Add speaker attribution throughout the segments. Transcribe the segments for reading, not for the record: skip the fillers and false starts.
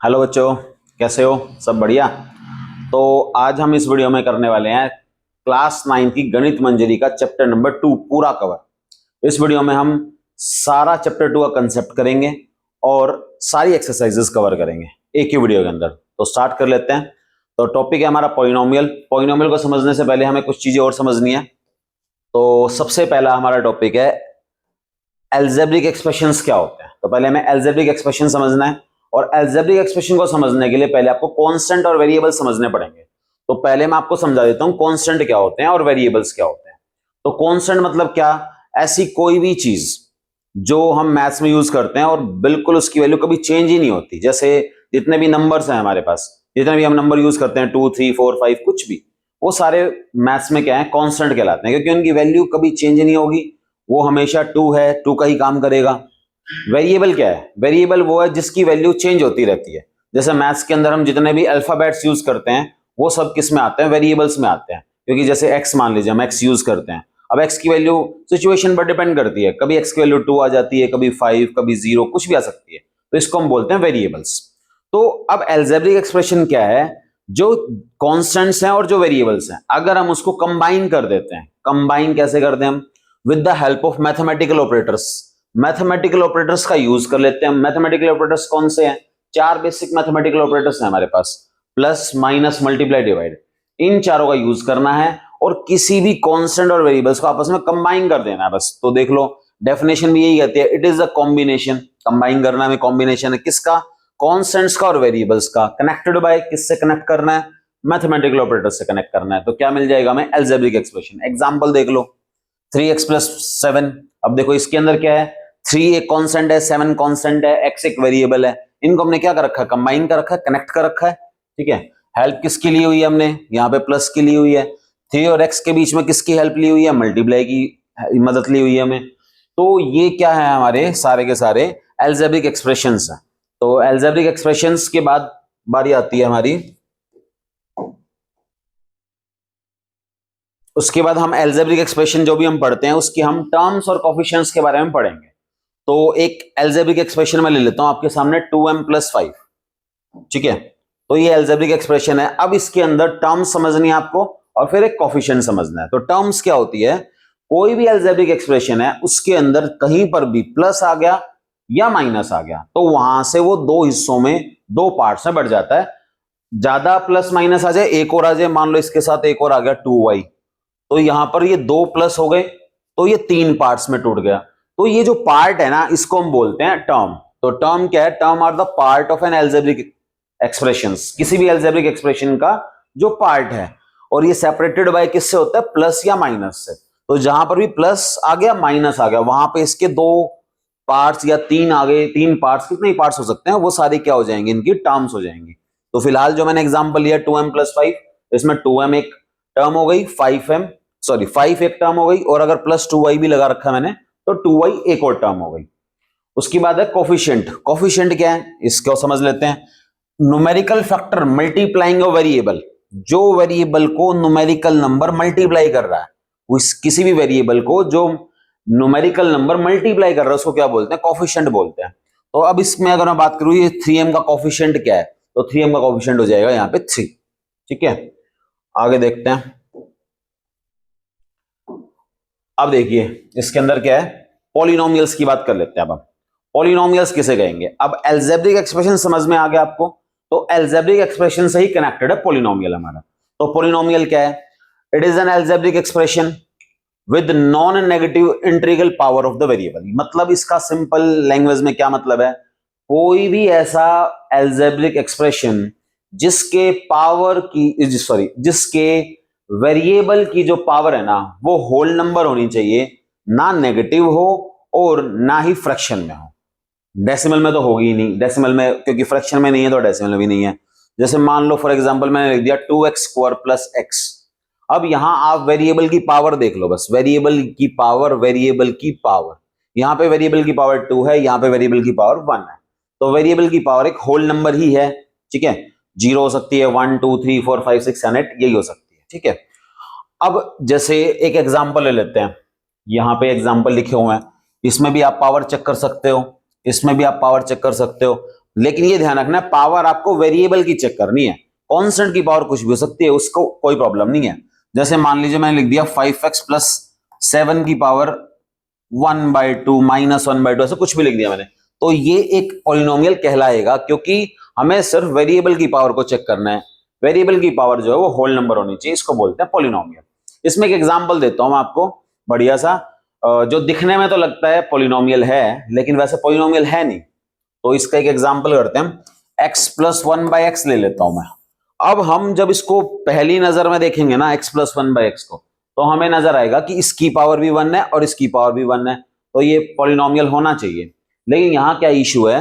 Speaker 1: Hello बच्चों, कैसे हो? सब बढ़िया। तो आज हम इस वीडियो में करने वाले हैं क्लास 9 की गणित मंजरी का चैप्टर नंबर 2 पूरा कवर। इस वीडियो में हम सारा चैप्टर 2 का कंसेप्ट करेंगे और सारी एक्सरसाइजेस कवर करेंगे एक ही वीडियो के अंदर। तो स्टार्ट कर लेते हैं। तो टॉपिक है हमारा पॉलिनोमियल। पॉलिनोमियल को समझने से पहले हमें कुछ चीजें और समझनी है। तो सबसे पहला हमारा टॉपिक है अलजेब्रिक एक्सप्रेशंस क्या होते हैं। तो पहले हमें अलजेब्रिक एक्सप्रेशन समझना है और अलजेब्रिक एक्सप्रेशन को समझने के लिए पहले आपको कांस्टेंट और वेरिएबल समझने पड़ेंगे। तो पहले मैं आपको समझा देता हूं कांस्टेंट क्या होते हैं और वेरिएबल्स क्या होते हैं। तो कांस्टेंट मतलब क्या? ऐसी कोई भी चीज जो हम मैथ्स में यूज करते हैं और बिल्कुल उसकी वैल्यू कभी चेंज ही नहीं होती। जैसे जितने भी नंबर्स हैं हमारे पास, जितने भी हम नंबर यूज करते हैं 2 3 4 5 कुछ भी, वो सारे मैथ्स में क्या है, कांस्टेंट कहलाते हैं, क्योंकि उनकी वैल्यू कभी चेंज नहीं होगी। वो हमेशा 2 है, 2 का ही काम करेगा। वेरिएबल क्या है? वेरिएबल वो है जिसकी वैल्यू चेंज होती रहती है। जैसे मैथ्स के अंदर हम जितने भी अल्फाबेट्स यूज करते हैं वो सब किस में आते हैं? वेरिएबल्स में आते हैं। क्योंकि जैसे एक्स मान लीजिए, हम एक्स यूज करते हैं। अब एक्स की वैल्यू सिचुएशन पर डिपेंड करती है, कभी एक्स की वैल्यू 2 आ जाती है, कभी 5, कभी 0, कुछ भी आ सकती है। तो इसको हम बोलते हैं वेरिएबल्स। तो अब अलजेब्रिक एक्सप्रेशन क्या है? जो कॉन्स्टेंट्स हैं और जो वेरिएबल्स हैं, अगर हम उसको कंबाइन कर देते हैं। कंबाइन कैसे करते हैं हम? With the help of mathematical operators. Mathematical operators का यूज कर लेते हैं। मैथमेटिकल ऑपरेटर्स कौन से हैं? 4 बेसिक मैथमेटिकल ऑपरेटर्स हैं हमारे पास, प्लस माइनस मल्टीप्लाई डिवाइड। इन चारों का यूज करना है और किसी भी कांस्टेंट और वेरिएबल्स को आपस में कंबाइन कर देना है बस। तो देख लो, डेफिनेशन भी यही कहती है, it is a combination. Combine करना में कॉम्बिनेशन है किसका? कांस्टेंट्स का और वेरिएबल्स का। कनेक्टेड बाय किससे कनेक्ट करना है? मैथमेटिकल ऑपरेटर से कनेक्ट करना है। तो क्या मिल जाएगा हमें? Algebraic expression. एग्जांपल देख लो, 3x + 7। अब देखो इसके अंदर क्या है, 3 एक कांस्टेंट है, 7 कांस्टेंट है, x एक वेरिएबल है। इनको हमने क्या कर रखा है? कंबाइन कर रखा है, कनेक्ट कर रखा है। ठीक है। हेल्प किसकी ली हुई है हमने? यहाँ पे प्लस की ली हुई है। 3 और x के बीच में किसकी हेल्प ली हुई है? मल्टीप्लाई की मदद ली हुई है हमें। तो ये क्या है? हमारे सारे के सारे अलजेब्रिक एक्सप्रेशंस हैं। तो अलजेब्रिक एक्सप्रेशंस के बाद बारी आती है हमारी, उसके बाद हम अलजेब्रिक एक्सप्रेशन जो भी हम पढ़ते हैं उसकी हम टर्म्स और कोफिशिएंट्स के बारे में पढ़ेंगे। तो एक अलजेब्रिक एक्सप्रेशन में ले लेता हूं आपके सामने, 2m + 5। ठीक है। तो ये अलजेब्रिक एक्सप्रेशन है। अब इसके अंदर टर्म्स समझनी है आपको और फिर एक कोफिशिएंट समझना है। तो टर्म्स क्या होती है? कोई भी अलजेब्रिक एक्सप्रेशन है, उसके अंदर कहीं पर भी प्लस आ गया या माइनस आ गया तो वहां से वो दो हिस्सों में, दो पार्ट्स में बढ़ जाता है। ज्यादा प्लस माइनस आ जाए, एक और आ जाए, मान लो इसके साथ एक और आ गया 2y, तो यहां पर ये 2 प्लस हो गए, तो ये 3 पार्ट्स में टूट गया। तो ये जो पार्ट है ना, इसको हम बोलते हैं टर्म। तो टर्म क्या है? Term are the part of an algebraic expressions. किसी भी अलजेब्रिक एक्सप्रेशन का जो पार्ट है, और ये सेपरेटेड बाय किससे होता है? प्लस या माइनस से। तो जहां पर भी प्लस आ गया, माइनस आ गया, वहां पे इसके दो पार्ट्स या 3 आ गए, 3 पार्ट्स, कितने ही पार्ट्स हो सकते हैं, वो सारे क्या हो जाएंगे? इनकी टर्म्स हो जाएंगी। तो फिलहाल जो मैंने एग्जांपल लिया 2m + 5, इसमें 2m एक टर्म हो गई, 5 एक टर्म हो गई, और अगर प्लस 2y भी लगा रखा है मैंने तो 2y एक और टर्म हो गई। उसके बाद है कोफिशिएंट। कोफिशिएंट क्या है इसको समझ लेते हैं। Numerical factor multiplying a variable. जो वेरिएबल को न्यूमेरिकल नंबर मल्टीप्लाई कर रहा है, उस किसी भी वेरिएबल को जो न्यूमेरिकल नंबर मल्टीप्लाई कर रहा है उसको क्या बोलते हैं? कोफिशिएंट बोलते हैं। तो अब इसमें अगर मैं बात करूं, ये 3m का कोफिशिएंट क्या है? तो 3m का कोफिशिएंट हो जाएगा यहाँ पे 3। ठीक है, आगे देखते हैं। अब देखिए इसके अंदर क्या है, पॉलिनोमियल्स की बात कर लेते हैं। अब हम पॉलिनोमियल्स किसे कहेंगे? अब अलजेब्रिक एक्सप्रेशन समझ में आ गया आपको, तो अलजेब्रिक एक्सप्रेशन से ही कनेक्टेड है पॉलिनोमियल हमारा। तो पॉलिनोमियल क्या है? It is an algebraic expression with non negative integral power of the variable. मतलब इसका सिंपल लैंग्वेज में क्या मतलब है? कोई भी ऐसा अलजेब्रिक एक्सप्रेशन जिसके पावर की जिसके वेरिएबल की जो पावर है ना, वो होल नंबर होनी चाहिए, ना नेगेटिव हो और ना ही फ्रैक्शन में हो। डेसिमल में तो होगी ही नहीं, डेसिमल में क्योंकि फ्रैक्शन में नहीं है तो डेसिमल में भी नहीं है। जैसे मान लो फॉर एग्जांपल मैंने लिख दिया 2x² + x। अब यहां आप वेरिएबल की पावर देख लो, बस वेरिएबल की पावर, वेरिएबल की पावर, यहां पे वेरिएबल की पावर 2 है, यहां पे वेरिएबल की पावर 1 है। तो वेरिएबल की पावर एक होल नंबर ही है। ठीक है, 0 हो सकती है, 1 2 3 4 5 6 7 8 यही हो सकती है। ठीक है। अब जैसे एक एग्जांपल ले लेते हैं, यहां पे एग्जांपल लिखे हुए हैं, इसमें भी आप पावर चेक कर सकते हो, इसमें भी आप पावर चेक कर सकते हो। लेकिन ये ध्यान रखना पावर आपको वेरिएबल की चेक करनी है, कांस्टेंट की पावर कुछ भी हो सकती है, उसको कोई प्रॉब्लम नहीं है। जैसे मान लीजिए मैंने लिख दिया 5x प्लस 7 की पावर 1/2 -1/2 ऐसा कुछ भी लिख दिया मैंने, तो ये एक पॉलिनोमियल कहलाएगा, क्योंकि हमें सिर्फ वेरिएबल की पावर को चेक करना है। वेरिएबल की पावर जो है वो होल नंबर होनी चाहिए, इसको बोलते हैं पॉलिनोमियल। इसमें एक एग्जांपल देता हूं आपको बढ़िया सा, जो दिखने में तो लगता है पॉलिनोमियल है लेकिन वैसे पॉलिनोमियल है नहीं। तो इसका एक एग्जांपल करते हैं, x प्लस 1/x ले लेता हूं मैं। अब हम जब इसको पहली नजर में देखेंगे ना x प्लस 1/x को, तो हमें नजर आएगा कि इसकी पावर भी 1 है और इसकी पावर भी 1 है, तो ये पॉलिनोमियल होना चाहिए। लेकिन यहां क्या इशू है,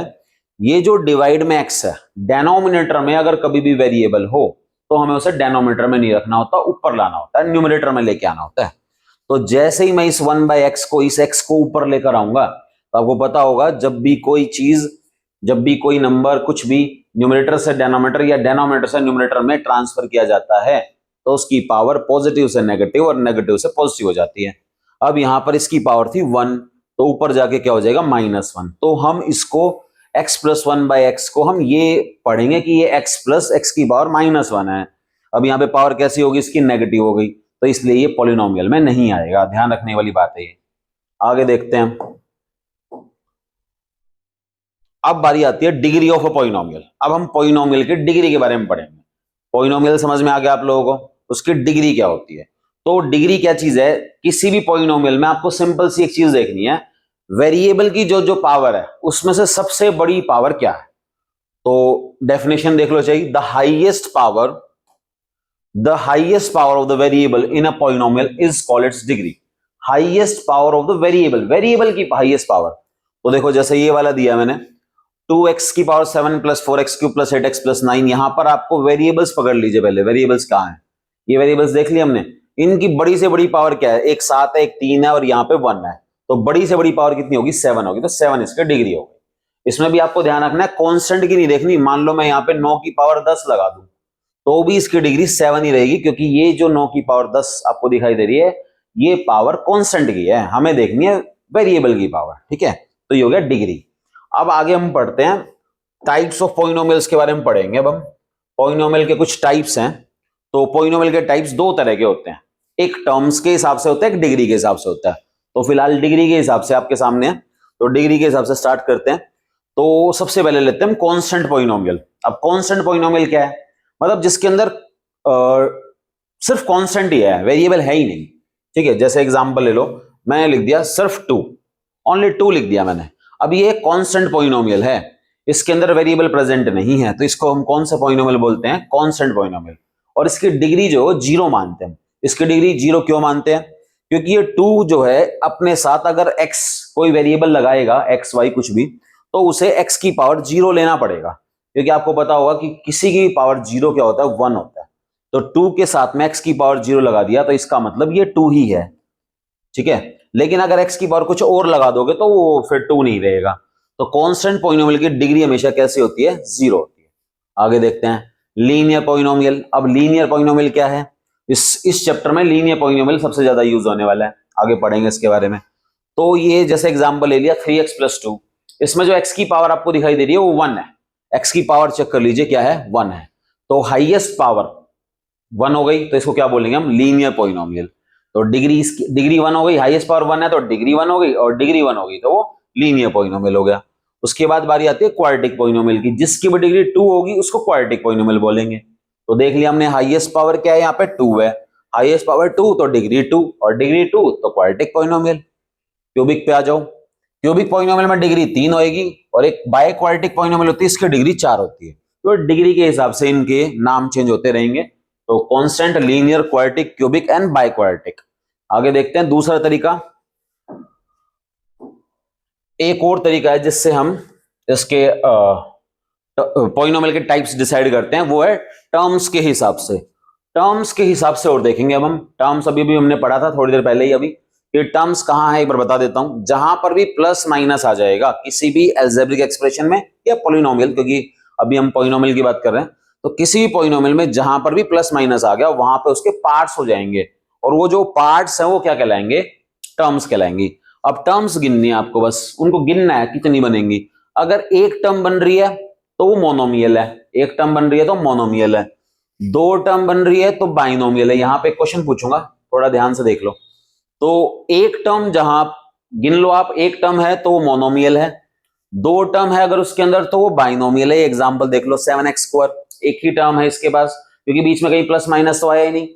Speaker 1: ये जो डिवाइड में x है, डेनोमिनेटर में अगर कभी भी वेरिएबल हो तो हमें उसे डेनोमिनेटर में नहीं रखना होता, ऊपर लाना होता है, न्यूमरेटर में लेके आना होता है। तो जैसे ही मैं इस 1/x को, इस x को ऊपर लेकर आऊंगा, तो आपको पता होगा जब भी कोई चीज, जब भी कोई नंबर कुछ भी न्यूमरेटर से डेनोमिनेटर या डेनोमिनेटर से न्यूमरेटर में ट्रांसफर किया जाता है तो उसकी पावर पॉजिटिव से नेगेटिव और नेगेटिव से पॉजिटिव हो जाती है। अब यहां पर इसकी पावर थी 1, तो ऊपर जाके क्या हो जाएगा -1। तो हम इसको x प्लस 1/x को हम ये पढ़ेंगे कि ये x प्लस x की पावर -1 है। अब यहाँ पे पावर कैसी होगी, इसकी नेगेटिव हो गई, तो इसलिए ये पॉलिनोमियल में नहीं आएगा, ध्यान रखने वाली बात है ये। आगे देखते हैं, अब बारी आती है डिग्री ऑफ अ पॉलिनोमियल। अब हम पॉलिनोमियल की डिग्री के बारे में पढ़ेंगे। पॉलिनोमियल समझ में आ गया आप लोगों को, उसकी डिग्री क्या होती है। तो डिग्री क्या चीज है, किसी भी पॉलिनोमियल में आपको सिंपल सी एक चीज देखनी है, वेरिएबल की जो जो पावर है उसमें से सबसे बड़ी पावर क्या है। तो डेफिनेशन देख लो चाहिए, the highest power of the variable in a polynomial is called its degree. Highest power of the variable, variable की हाईएस्ट पावर। तो देखो जैसे ये वाला दिया मैंने, 2x की power 7 plus 4x cube plus 8x plus 9, यहां पर आपको वेरिएबल्स पकड़ लीजिए पहले, वेरिएबल्स कहां हैं, ये वेरिएबल्स देख लिया हमने। इनकी बड़ी से बड़ी पावर क्या है, एक 7 है, एक 3 है और यहाँ पे 1 है, तो बड़ी से बड़ी पावर कितनी होगी, 7 होगी, तो 7 इसकी डिग्री होगी। इसमें भी आपको ध्यान रखना है, कांस्टेंट की नहीं देखनी। मान लो मैं यहाँ पे 9 की पावर 10 लगा दूं तो भी इसकी डिग्री 7 ही रहेगी, क्योंकि ये जो 9 की पावर 10 आपको दिखाई दे रही है ये पावर कांस्टेंट की है, हमें देखनी है वेरिएबल की पावर, ठीक है। तो ये हो गया डिग्री। अब आगे हम पढ़ते हैं टाइप्स ऑफ पॉलिनोमियल्स के बारे में पढ़ेंगे। अब हम पॉलिनोमियल के कुछ टाइप्स हैं। तो पॉलिनोमियल के टाइप्स दो तरह के होते हैं, एक टर्म्स के हिसाब से होता है, एक डिग्री के हिसाब से होता है। तो फिलहाल डिग्री के हिसाब से आपके सामने है, तो डिग्री के हिसाब से स्टार्ट करते हैं। तो सबसे पहले लेते हैं कांस्टेंट पॉलिनोमियल। अब कांस्टेंट पॉलिनोमियल क्या है, मतलब जिसके अंदर सिर्फ कांस्टेंट ही है, वेरिएबल है ही नहीं, ठीक है। जैसे एग्जांपल ले लो, मैंने लिख दिया सिर्फ 2, ओनली 2 लिख दिया मैंने। अब ये कांस्टेंट पॉलिनोमियल है, इसके अंदर वेरिएबल प्रेजेंट नहीं है, तो इसको हम कौन सा पॉलिनोमियल बोलते हैं, कांस्टेंट पॉलिनोमियल। और इसकी डिग्री जो 0 मानते हैं। इसकी डिग्री 0 क्यों मानते हैं, क्योंकि ये 2 जो है अपने साथ अगर x कोई वेरिएबल लगाएगा, x y कुछ भी, तो उसे x की पावर 0 लेना पड़ेगा, क्योंकि आपको पता होगा कि किसी की पावर 0 क्या होता है, 1 होता है। तो 2 के साथ में x की पावर 0 लगा दिया तो इसका मतलब ये 2 ही है, ठीक है। लेकिन अगर x की पावर कुछ और लगा दोगे तो वो फिर 2 नहीं रहेगा। तो कांस्टेंट पॉलिनोमियल की डिग्री हमेशा कैसी होती है, 0 होती है। आगे देखते हैं लीनियर पॉलिनोमियल। अब लीनियर पॉलिनोमियल क्या है, इस चैप्टर में लीनियर पॉलिनोमियल सबसे ज्यादा यूज होने वाला है, आगे पढ़ेंगे इसके बारे में। तो ये जैसे एग्जांपल ले लिया 3x प्लस 2, इसमें जो x की पावर आपको दिखाई दे रही है वो 1 है, x की पावर चेक कर लीजिए क्या है, 1 है। तो हाईएस्ट पावर 1 हो गई, तो इसको क्या बोलेंगे हम, लीनियर पॉलिनोमियल। तो डिग्री 1 हो गई, हाईएस्ट पावर 1 है तो डिग्री 1 हो गई, और डिग्री 1 हो गई तो वो लीनियर पॉलिनोमियल हो गया। उसके बाद बारी आती है क्वाड्रेटिक पॉलिनोमियल की, जिसकी भी डिग्री 2 होगी उसको क्वाड्रेटिक पॉलिनोमियल बोलेंगे। तो देख लिया हमने, हाईएस्ट पावर क्या है, यहाँ पे 2 है, हाईएस्ट पावर 2 तो डिग्री 2, और डिग्री 2 तो क्वाड्रेटिक पॉलिनोमियल। क्यूबिक पे आ जाओ, क्यूबिक पॉलिनोमियल में डिग्री 3 होगी, और एक बाय क्वाड्रेटिक पॉलिनोमियल होती है, इसकी डिग्री 4 होती है। तो डिग्री के हिसाब से इनके नाम चेंज होते रहेंगे। तो constant, linear, quadratic, cubic and by quadratic. आगे देखते हैं दूसरा तरीका। एक और तरीका है जिससे हम इसके पॉलिनोमियल के टाइप्स डिसाइड करते हैं, वो है टर्म्स के हिसाब से। टर्म्स के हिसाब से और देखेंगे। अब हम टर्म्स अभी भी हमने पढ़ा था थोड़ी देर पहले ही, अभी ये टर्म्स कहां है एक बार बता देता हूं। जहां पर भी प्लस माइनस आ जाएगा किसी भी अलजेब्रिक एक्सप्रेशन में या पॉलिनोमियल, क्योंकि अभी हम पॉलिनोमियल की बात कर रहे हैं, तो किसी भी पॉलिनोमियल में जहां पर भी प्लस माइनस आ गया वहां पे उसके पार्ट्स हो जाएंगे, और वो जो पार्ट्स हैं वो क्या कहलाएंगे, टर्म्स कहलाएंगी। अब टर्म्स गिननी है आपको, बस उनको गिनना है कितनी बनेंगी। अगर एक टर्म बन रही है तो वो मोनोमियल है, एक टर्म बन रही है तो मोनोमियल है, दो टर्म बन रही है तो बाइनोमियल है। यहां पे क्वेश्चन पूछूंगा, थोड़ा ध्यान से देख लो। तो एक टर्म जहां गिन लो आप, एक टर्म है तो वो मोनोमियल है, दो टर्म है अगर उसके अंदर तो वो बाइनोमियल है। एग्जांपल देख लो 7x², एक ही टर्म है इसके पास, क्योंकि बीच में कहीं प्लस माइनस तो आया ही नहीं।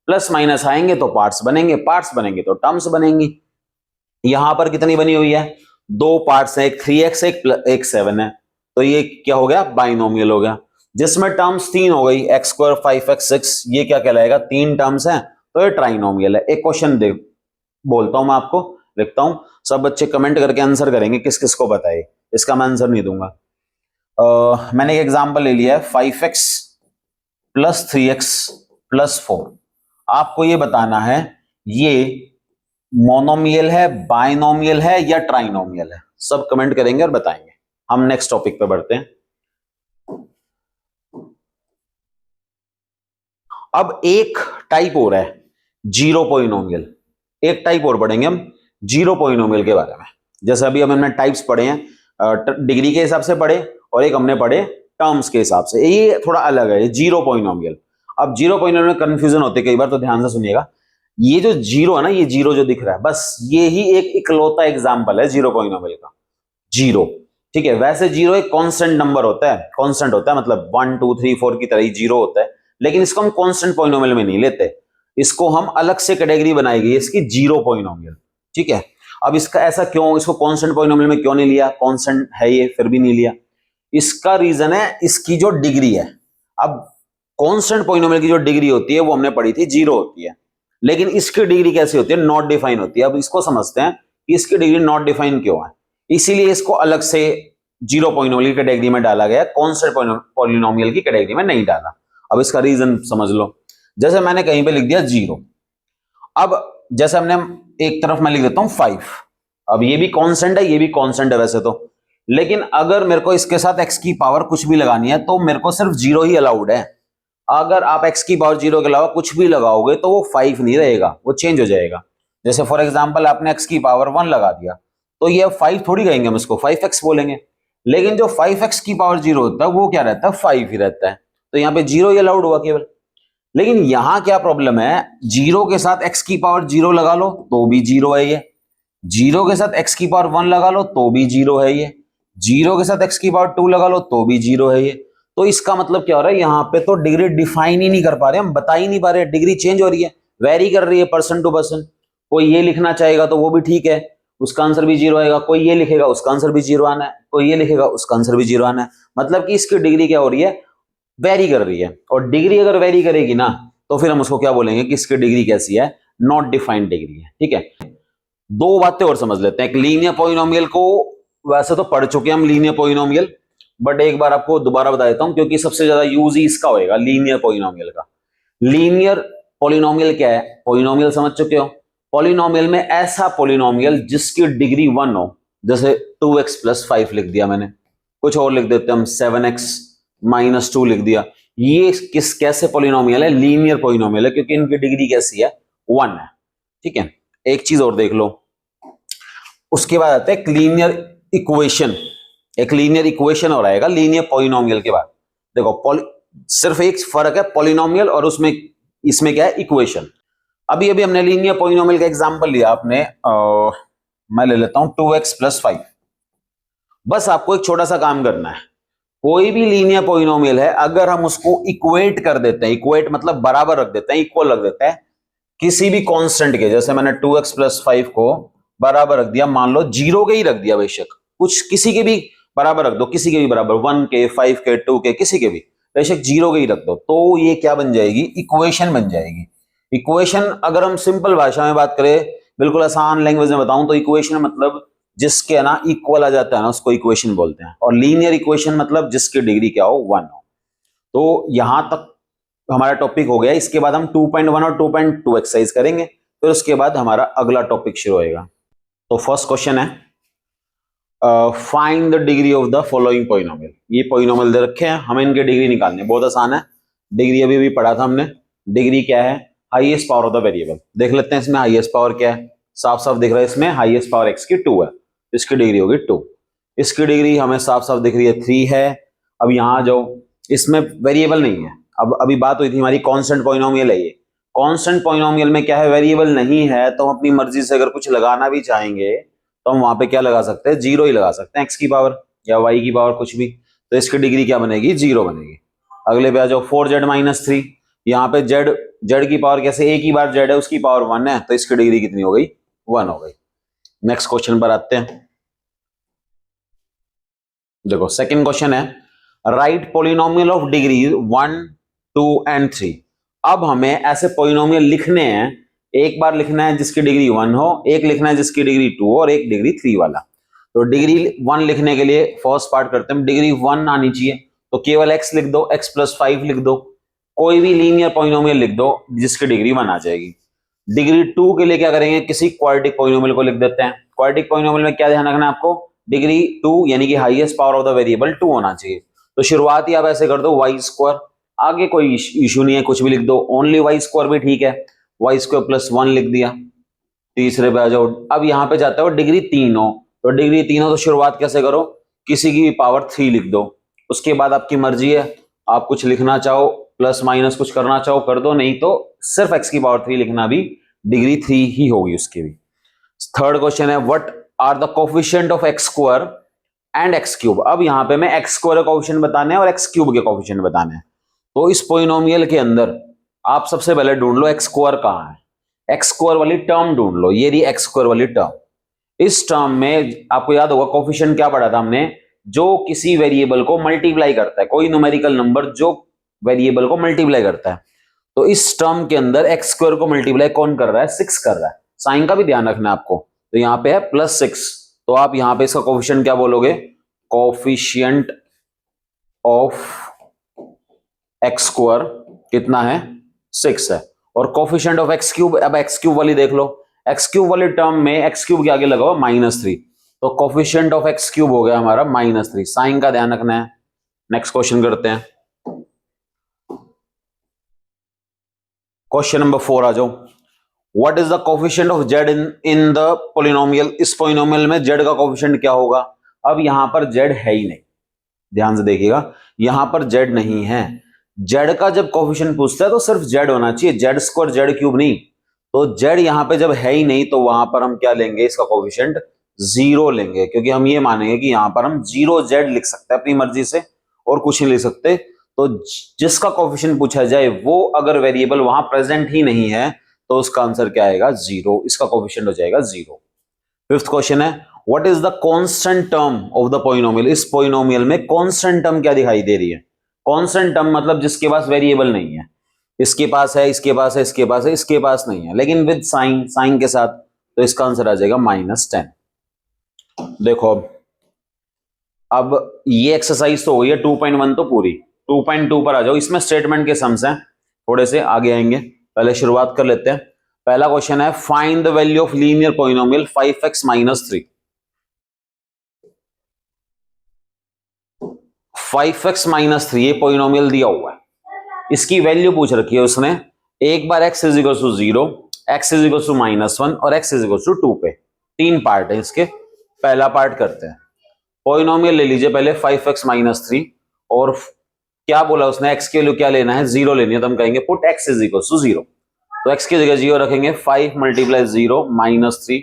Speaker 1: प्लस माइनस आएंगे तो पार्ट्स बनेंगे, पार्ट्स बनेंगे तो टर्म्स बनेंगी। यहां पर कितनी बनी हुई है, दो पार्ट्स है, एक 3x एक 7 है, तो ये क्या हो गया, बाइनोमियल हो गया। जिसमें टर्म्स तीन हो गई, x² 5x6, ये क्या कहलाएगा, तीन टर्म्स हैं तो ये ट्राइनोमियल है। एक क्वेश्चन दे बोलता हूं मैं आपको, लिखता हूं, सब बच्चे कमेंट करके आंसर करेंगे किस किस को पता है, इसका मैं आंसर नहीं दूंगा। मैंने एक एग्जांपल ले लिया है 5x + 3x + 4। आपको ये बताना है ये मोनोमियल है, बाइनोमियल है या ट्राइनोमियल है। सब कमेंट करेंगे और बताएंगे। हम नेक्स्ट टॉपिक पे बढ़ते हैं। अब एक टाइप हो रहा है जीरो पॉलिनोमियल, एक टाइप और पढ़ेंगे हम जीरो पॉलिनोमियल के बारे में। जैसे अभी हमने टाइप्स पढ़े हैं, डिग्री के हिसाब से पढ़े, और एक हमने पढ़े टर्म्स के हिसाब से। ये थोड़ा अलग है, जीरो पॉलिनोमियल। अब जीरो पॉलिनोमियल में कंफ्यूजन होते कई बार, तो ध्यान से सुनिएगा। ये जो जीरो है ना, ये जीरो जो दिख रहा है, बस ये ही एक इकलौता एग्जाम्पल है जीरो पॉलिनोमियल का, जीरो। ठीक है, वैसे जीरो एक कांस्टेंट नंबर होता है, कांस्टेंट होता है, मतलब 1 2 3 4 की तरह ही जीरो होता है, लेकिन इसको हम कांस्टेंट पॉलिनोमियल में नहीं लेते, इसको हम अलग से कैटेगरी बनाएगी इसकी, जीरो पॉलिनोमियल। ठीक है, अब इसका ऐसा क्यों, इसको कांस्टेंट पॉलिनोमियल में क्यों नहीं लिया, कांस्टेंट है ये फिर भी नहीं लिया। इसका रीजन है इसकी जो डिग्री है। अब कांस्टेंट पॉलिनोमियल की जो डिग्री होती है वो हमने पढ़ी थी, जीरो होती है, लेकिन इसकी डिग्री कैसी होती है, नॉट डिफाइन होती है। अब इसको समझते हैं कि इसकी डिग्री नॉट डिफाइन क्यों है, इसीलिए इसको अलग से जीरो पॉलिनोमियल की कैटेगरी में डाला गया, कांस्टेंट पॉलिनोमियल की कैटेगरी में नहीं डाला। अब इसका रीजन समझ लो। जैसे मैंने कहीं पे लिख दिया जीरो, अब जैसे हमने एक तरफ मैं लिख देता हूं 5, अब ये भी कांस्टेंट है, ये भी कांस्टेंट है वैसे तो, लेकिन अगर मेरे को इसके साथ x की पावर कुछ भी लगानी है तो मेरे को सिर्फ जीरो ही अलाउड है। अगर आप x की पावर जीरो के अलावा कुछ भी लगाओगे तो वो 5 नहीं रहेगा, वो चेंज हो जाएगा। जैसे फॉर एग्जाम्पल आपने x की पावर 1 लगा दिया तो ये 5 थोड़ी कहेंगे हम इसको, 5x बोलेंगे। लेकिन जो 5x की पावर जीरो होता है वो क्या रहता है, 5 ही रहता है, तो यहाँ पे जीरो ही अलाउड हुआ केवल। लेकिन यहां क्या प्रॉब्लम है, जीरो के साथ x की पावर जीरो लगा लो तो भी जीरो है ये, जीरो के साथ x की पावर 1 लगा लो तो भी जीरो है ये, जीरो के साथ x की पावर 2 लगा लो तो भी जीरो है ये। तो इसका मतलब क्या हो रहा है, यहाँ पे तो डिग्री डिफाइन ही नहीं कर पा रहे, हम बता ही नहीं पा रहे, डिग्री चेंज हो रही है, वेरी कर रही है पर्सन टू पर्सन। कोई ये लिखना चाहेगा तो वो भी ठीक है, उसका आंसर भी जीरो आएगा, कोई ये लिखेगा उसका आंसर भी जीरो आना है, कोई ये लिखेगा उसका आंसर भी जीरो आना है। मतलब कि इसकी डिग्री क्या हो रही है, वेरी कर रही है। और डिग्री अगर वेरी करेगी ना तो फिर हम उसको क्या बोलेंगे कि इसकी डिग्री कैसी है, नॉट डिफाइंड डिग्री है। ठीक है, दो बातें और समझ लेते हैं। एक लीनियर पॉलिनोमियल को वैसे तो पढ़ चुके हैं हम लीनियर पॉलिनोमियल, बट एक बार आपको दोबारा बता देता हूं क्योंकि सबसे ज्यादा यूज ही इसका होएगा, लीनियर पॉलिनोमियल का। लीनियर पॉलिनोमियल क्या है, पॉलिनोमियल समझ चुके हो। पॉलिनोमियल में ऐसा पॉलिनोमियल जिसकी डिग्री 1 हो, जैसे 2x + 5 लिख दिया मैंने, कुछ और लिख देते हम 7x - 2 लिख दिया। ये किस कैसे पॉलिनोमियल है, लीनियर पॉलिनोमियल है, क्योंकि इनकी डिग्री कैसी है, 1 है। ठीक है, एक चीज और देख लो, उसके बाद आता है लीनियर इक्वेशन। एक लीनियर इक्वेशन और आएगा लीनियर पॉलिनोमियल के बाद। देखो सिर्फ एक फर्क है पॉलिनोमियल और उसमें, इसमें क्या है, इक्वेशन। अभी अभी हमने लीनियर पॉलिनोमियल का एग्जांपल लिया, आपने मैं ले लेता हूं 2x + 5। बस आपको एक छोटा सा काम करना है, कोई भी लीनियर पॉलिनोमियल है अगर हम उसको इक्वेट कर देते हैं, इक्वेट मतलब बराबर रख देते हैं, इक्वल रख देते हैं किसी भी कांस्टेंट के, जैसे मैंने 2x + 5 को बराबर रख दिया, मान लो जीरो के ही रख दिया, बेशक कुछ किसी के भी बराबर रख दो, किसी के भी बराबर, 1 के 5 के 2 के किसी के भी, बेशक जीरो के ही रख दो, तो ये क्या बन जाएगी, इक्वेशन बन जाएगी। इक्वेशन अगर हम सिंपल भाषा में बात करें, बिल्कुल आसान लैंग्वेज में बताऊं तो इक्वेशन मतलब जिसके ना इक्वल आ जाता है ना उसको इक्वेशन बोलते हैं, और लीनियर इक्वेशन मतलब जिसकी डिग्री क्या हो, 1 हो। तो यहां तक हमारा टॉपिक हो गया। इसके बाद हम 2.1 और 2.2 एक्सरसाइज करेंगे, फिर उसके बाद हमारा अगला टॉपिक शुरू होएगा। तो फर्स्ट क्वेश्चन है, find the degree of the following polynomial. ये पॉलिनोमियल दे रखे हैं, हमें इनके डिग्री निकालनी है, बहुत आसान है। डिग्री अभी भी पढ़ा था हमने। डिग्री क्या है, highest power of the variable. देख लेते हैं इसमें हाईएस्ट पावर क्या है, साफ साफ दिख रहा है इसमें हाईएस्ट पावर x की 2 है, इसकी डिग्री होगी 2। इसकी डिग्री हमें साफ साफ दिख रही है 3 है, अब यहाँ आ जाओ, इसमें वेरिएबल नहीं है। अब अभी बात हुई थी हमारी कांस्टेंट पॉलिनोमियल है ये। कांस्टेंट पॉलिनोमियल में क्या है, वेरिएबल नहीं है तो हम अपनी मर्जी से अगर कुछ लगाना भी चाहेंगे तो हम वहां पे क्या लगा सकते हैं, जीरो ही लगा सकते हैं, एक्स की पावर या वाई की पावर कुछ भी, तो इसकी डिग्री क्या बनेगी, जीरो बनेगी। अगले पे आ जाओ 4z-3, यहाँ पे जेड की पावर कैसे, एक ही बार जेड है उसकी पावर 1 है तो इसकी डिग्री कितनी हो गई, 1 हो गई। नेक्स्ट क्वेश्चन पर आते हैं। देखो सेकंड क्वेश्चन है, right polynomial of degree 1, 2 and 3। अब हमें ऐसे पॉलिनोमियल लिखने हैं, एक बार लिखना है जिसकी डिग्री 1 हो, एक लिखना है जिसकी डिग्री 2 और एक डिग्री 3 वाला। तो डिग्री 1 लिखने के लिए फर्स्ट पार्ट करते हैं, डिग्री 1 आनी चाहिए तो केवल x लिख दो, x+5 लिख दो, कोई भी लीनियर पॉलिनोमियल लिख दो जिसकी डिग्री 1 आ जाएगी। डिग्री 2 के लिए क्या करेंगे, किसी क्वाड्रेटिक पॉलिनोमियल को लिख देते हैं। क्वाड्रेटिक पॉलिनोमियल में क्या ध्यान रखना है आपको, डिग्री 2 यानी कि highest power of the variable 2 होना चाहिए। तो शुरुआत ही आप ऐसे कर दो y², आगे कोई इशू नहीं है, कुछ भी लिख दो, ओनली y² भी ठीक है, y²+1 लिख दिया। तीसरे पे आ जाओ, अब यहाँ पे जाते हो डिग्री 3 हो, तो डिग्री 3 हो तो शुरुआत कैसे करो, किसी की भी पावर 3 लिख दो। उसके बाद आपकी मर्जी है, आप कुछ लिखना चाहो प्लस माइनस कुछ करना चाहो कर दो, नहीं तो सिर्फ x की पावर 3 लिखना भी डिग्री 3 ही होगी उसकी भी। थर्ड क्वेश्चन है, what are the coefficient of x² and x³। अब यहाँ पे मैं x² के कोफिशिएंट बताने हैं और x³ के कोफिशिएंट बताने हैं। तो इस पॉलिनोमियल के अंदर आप सबसे पहले ढूंढ लो x² कहाँ है, x² वाली टर्म ढूंढ लो, ये रही x² वाली टर्म। इस टर्म में आपको याद होगा कोफिशिएंट क्या पढ़ा था हमने, जो किसी वेरिएबल को मल्टीप्लाई करता है, कोई न्यूमेरिकल नंबर जो वेरिएबल को मल्टीप्लाई करता है। तो इस टर्म के अंदर x² को मल्टीप्लाई कौन कर रहा है, 6 कर रहा है। साइन का भी ध्यान रखना है आपको, तो यहाँ पे है +6, तो आप यहाँ पे इसका कोफिशिएंट क्या बोलोगे, कोफिशिएंट ऑफ x² कितना है, 6 है। और कोफिशिएंट ऑफ x³, अब x³ वाली देख लो, x³ वाली टर्म में x³ के आगे लगाओ -3, तो कोफिशिएंट ऑफ x³ हो गया हमारा -3। साइन का ध्यान रखना है। नेक्स्ट क्वेश्चन करते हैं, क्वेश्चन नंबर 4 आ जाओ। What is the coefficient of z in the polynomial. इस पॉलिनोमियल में z का कोफिशिएंट क्या होगा। अब यहां पर z है ही नहीं, ध्यान से देखिएगा, यहां पर z नहीं है। z का जब कोफिशिएंट पूछता है तो सिर्फ z होना चाहिए, z² z³ नहीं। तो z यहां पे जब है ही नहीं तो वहां पर हम क्या लेंगे, इसका कोफिशिएंट 0 लेंगे, क्योंकि हम ये मानेंगे कि यहां पर हम 0z लिख सकते हैं अपनी मर्जी से और कुछ नहीं लिख सकते। तो जिसका कोफिशिएंट पूछा जाए वो अगर वेरिएबल वहां प्रेजेंट ही नहीं है तो उसका आंसर क्या आएगा, 0, इसका कोफिशिएंट हो जाएगा 0। फिफ्थ क्वेश्चन है, what is the constant term of the polynomial. इस पॉलिनोमियल में कांस्टेंट टर्म क्या दिखाई दे रही है, कांस्टेंट टर्म मतलब जिसके पास वेरिएबल नहीं है, इसके पास है, इसके पास है, इसके पास है, इसके पास नहीं है, लेकिन विद साइन के साथ, तो इसका आंसर आ जाएगा -10। देखो अब ये एक्सरसाइज तो हुई है 2.1 तो पूरी, 2.2 पर आ जाओ। इसमें स्टेटमेंट के सम्स हैं, थोड़े से आगे आएंगे, पहले शुरुआत कर लेते हैं। पहला क्वेश्चन है, find the value of linear polynomial 5x - 3। 5x - 3 ये पॉलिनोमियल दिया हुआ है, इसकी वैल्यू पूछ रखी है उसने। एक बार x = 0, x = -1 और x = 2 पे। 3 पार्ट है इसके। पहला पार्ट करते हैं, पॉलिनोमियल ले लीजिए पहले 5x - 3 और क्या बोला उसने, x की वैल्यू क्या लेना है, 0 लेनी है, तो हम कहेंगे पुट x = 0। तो x की जगह 0 रखेंगे, 5 × 0 -3,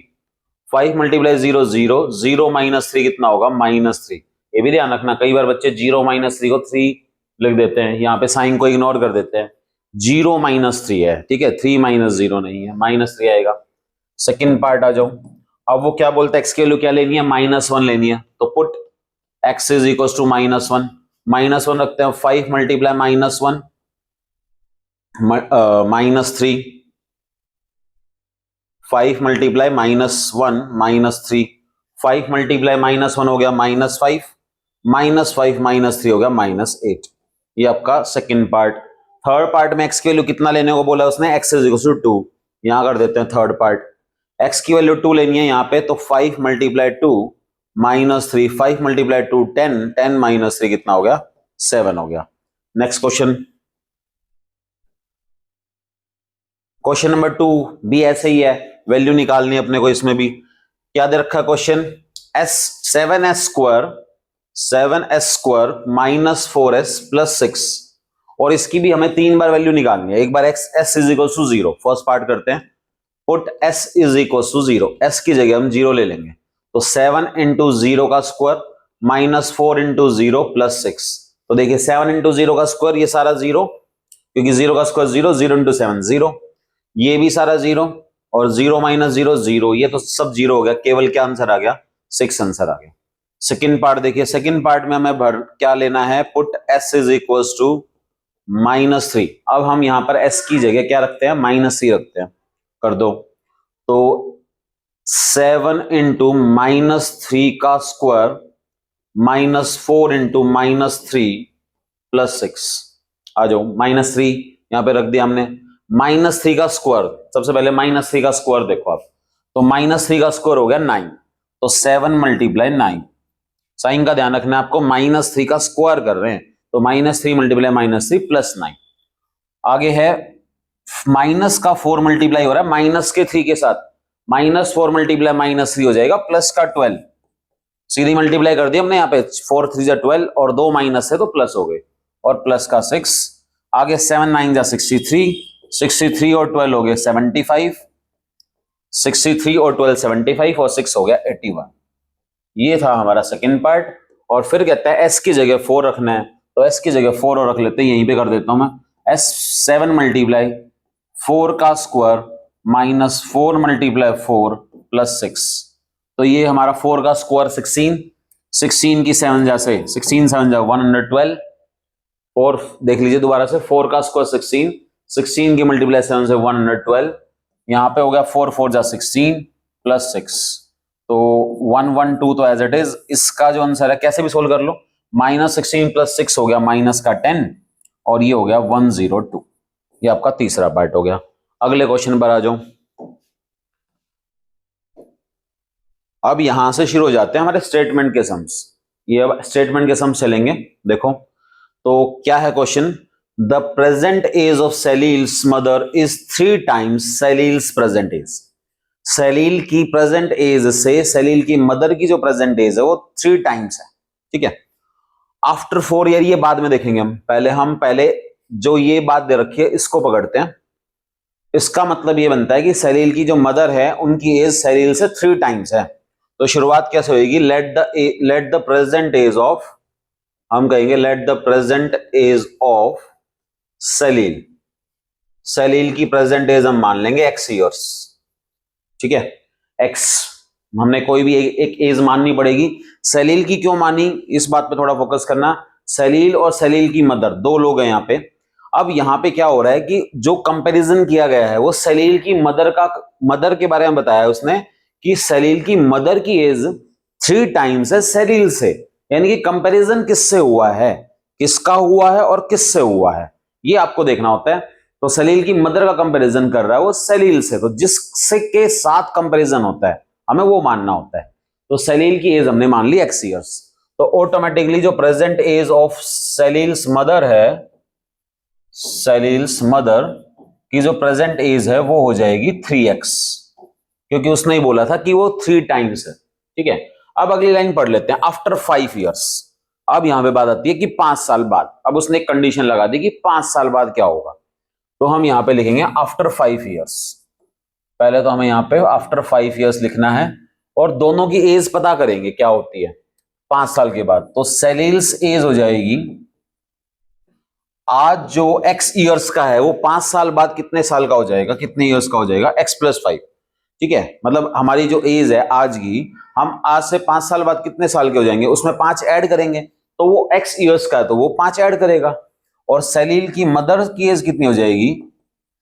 Speaker 1: 5 × 0 0, 0 - 3 कितना होगा, -3। ये भी ध्यान रखना, कई बार बच्चे 0 - 3 को 3 लिख देते हैं, यहाँ पे साइन को इग्नोर कर देते हैं। 0 - 3 है, ठीक है, 3 - 0 नहीं है, -3 आएगा। सेकेंड पार्ट आ जाओ, अब वो क्या बोलता है, x की वैल्यू क्या लेनी है, -1 लेनी है, तो पुट x = -1, -1 रखते हैं, 5 × -1 -3, 5 × -1 -3, 5 × -1 हो गया -5, -5 -3 हो गया -8। ये आपका सेकंड पार्ट। थर्ड पार्ट में x की वैल्यू कितना लेने को बोला उसने, x = 2, यहां कर देते हैं थर्ड पार्ट। x की वैल्यू 2 लेनी है यहाँ पे, तो 5 × 2 -3, 5 × 2 10, 10 - 3 कितना हो गया, 7 हो गया। नेक्स्ट क्वेश्चन, क्वेश्चन नंबर 2 भी ऐसे ही है, वैल्यू निकालनी है अपने को। इसमें भी क्या दे रखा है question, 7s² 7s² minus 4s plus 6, और इसकी भी हमें 3 बार वैल्यू निकालनी है। एक बार s is equal to 0, first part करते हैं, put s is equal to 0, s की जगह हम 0 ले लेंगे, तो 7 इंटू 0 का स्क्वायर माइनस 4 इंटू 0 प्लस 6। तो देखिए 7 इंटू 0 का स्क्वायर, ये सारा 0, क्योंकि 0 का स्क्वायर 0, 0 इंटू 7 0, ये भी सारा 0, और 0 माइनस 0 0, ये तो सब 0 हो गया, केवल क्या आंसर आ गया, 6 आंसर आ गया। सेकंड पार्ट देखिए, सेकंड पार्ट में हमें भर क्या लेना है, put s is equal to -3। अब हम यहां पर s की जगह क्या रखते हैं, -3 रखते हैं, कर दो। तो 7 इंटू -3 का स्क्वायर माइनस 4 इंटू -3 प्लस 6, आ जाओ, -3 यहां पे रख दिया हमने, -3 का स्क्वायर, सबसे पहले -3 का स्क्वायर देखो आप, तो -3 का स्क्वायर हो गया 9, तो 7 मल्टीप्लाई 9, साइन का ध्यान रखना है आपको, -3 का स्क्वायर कर रहे हैं, तो -3 मल्टीप्लाई -3 प्लस 9। आगे है माइनस का 4 मल्टीप्लाई हो रहा है माइनस के 3 के साथ, -4 मल्टीप्लाई -3 हो जाएगा प्लस का 12, सीधी मल्टीप्लाई कर दिया हमने यहाँ पे, 4 3 जा 12 और 2 माइनस है तो प्लस हो गए, और प्लस का 6। आगे 7 9 जा 63, 63 और 12 हो गए 75, 63 और 12 75, और 6 हो गया 81। ये था हमारा सेकंड पार्ट। और फिर कहता है s की जगह 4 रखना है, तो s की जगह 4 और रख लेते हैं, यहीं पे कर देता हूं मैं, s 7 मल्टीप्लाई 4 का स्क्वायर माइनस 4 मल्टीप्लाई 4 प्लस 6, तो ये हमारा 4 का स्क्वायर 16, 16 की 7 जा से 16 7 जा 112, और देख लीजिए दोबारा से, 4 का स्क्वायर 16, 16 की मल्टीप्लाई 7 से 112, यहाँ पे हो गया 4 4 जा 16 प्लस 6, तो 112 तो एज इट इज। इसका जो आंसर है कैसे भी सोल्व कर लो, -16 प्लस 6 हो गया माइनस का 10, और ये हो गया 102। ये आपका तीसरा पार्ट हो गया। अगले क्वेश्चन पर आ जाओ। अब यहां से शुरू हो जाते हैं हमारे स्टेटमेंट के सम्स। ये अब स्टेटमेंट के सम्स चलेंगे। देखो तो क्या है question, the present age of Salil's mother is 3 times Salil's present age. Salil की प्रेजेंट एज से सलील की मदर की जो प्रेजेंट एज है वो 3 टाइम्स है, ठीक है। आफ्टर 4 ईयर, ये बाद में देखेंगे हम पहले जो ये बात दे रखी है इसको पकड़ते हैं। इसका मतलब ये बनता है कि सलील की जो मदर है उनकी एज सलील से 3 टाइम्स है। तो शुरुआत कैसे होगी, let the present age of, हम कहेंगे let the present age of Salil, Salil की प्रेजेंट एज हम मान लेंगे x ईयर्स, ठीक है। x हमने कोई भी एक एज माननी पड़ेगी। सलील की क्यों मानी, इस बात पे थोड़ा फोकस करना। सलील और सलील की मदर दो लोग हैं यहाँ पे। अब यहाँ पे क्या हो रहा है कि जो कंपैरिजन किया गया है वो सलील की मदर के बारे में बताया है उसने, कि सलील की मदर की एज 3 टाइम्स है सलील से, यानी कि कंपैरिजन किससे हुआ है, किसका हुआ है और किससे हुआ है, ये आपको देखना होता है। तो सलील की मदर का कंपैरिजन कर रहा है वो सलील से, तो जिससे के साथ कंपैरिजन होता है हमें वो मानना होता है। तो सलील की एज हमने मान ली x ईयर्स, तो ऑटोमेटिकली जो present age of Salil's mother है, सलील्स मदर की जो प्रेजेंट एज है वो हो जाएगी 3x, क्योंकि उसने ही बोला था कि वो 3 टाइम्स है, ठीक है। अब अगली लाइन पढ़ लेते हैं, आफ्टर 5 ईयर्स। अब यहां पे बात आती है कि 5 साल बाद। अब उसने एक कंडीशन लगा दी कि 5 साल बाद क्या होगा, तो हम यहां पे लिखेंगे आफ्टर 5 ईयर्स। पहले तो हमें यहां पे आफ्टर 5 ईयर्स लिखना है, और दोनों की एज पता करेंगे क्या होती है 5 साल के बाद। तो सलील्स एज हो जाएगी, आज जो x ईयर्स का है वो 5 साल बाद कितने साल का हो जाएगा, कितने ईयर्स का हो जाएगा, x + 5, ठीक है। मतलब हमारी जो एज है आज की, हम आज से 5 साल बाद कितने साल के हो जाएंगे, उसमें 5 ऐड करेंगे, तो वो x ईयर्स का है तो वो 5 ऐड करेगा। और सलील की मदर की एज कितनी हो जाएगी,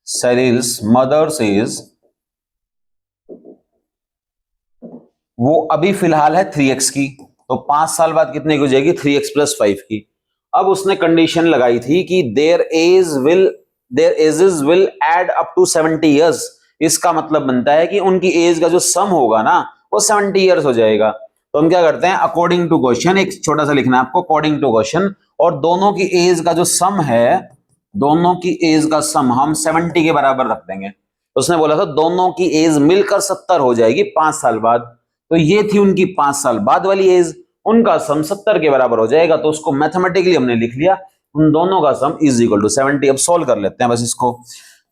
Speaker 1: सलील्स मदर्स एज वो अभी फिलहाल है 3x की, तो 5 साल बाद कितने की हो जाएगी, 3x + 5 की। अब उसने कंडीशन लगाई थी कि their ages will add up to 70 years. इसका मतलब बनता है कि उनकी एज का जो सम होगा ना वो 70 ईयर्स हो जाएगा। तो हम क्या करते हैं, अकॉर्डिंग टू क्वेश्चन, एक छोटा सा लिखना है आपको, अकॉर्डिंग टू क्वेश्चन, और दोनों की एज का जो सम है, दोनों की एज का सम हम 70 के बराबर रख देंगे। उसने बोला था दोनों की एज मिलकर 70 हो जाएगी 5 साल बाद, तो ये थी उनकी 5 साल बाद वाली एज, उनका सम 70 के बराबर हो जाएगा, तो उसको मैथमेटिकली हमने लिख लिया, उन दोनों का सम इज इक्वल टू 70। अब सॉल्व कर लेते हैं बस इसको।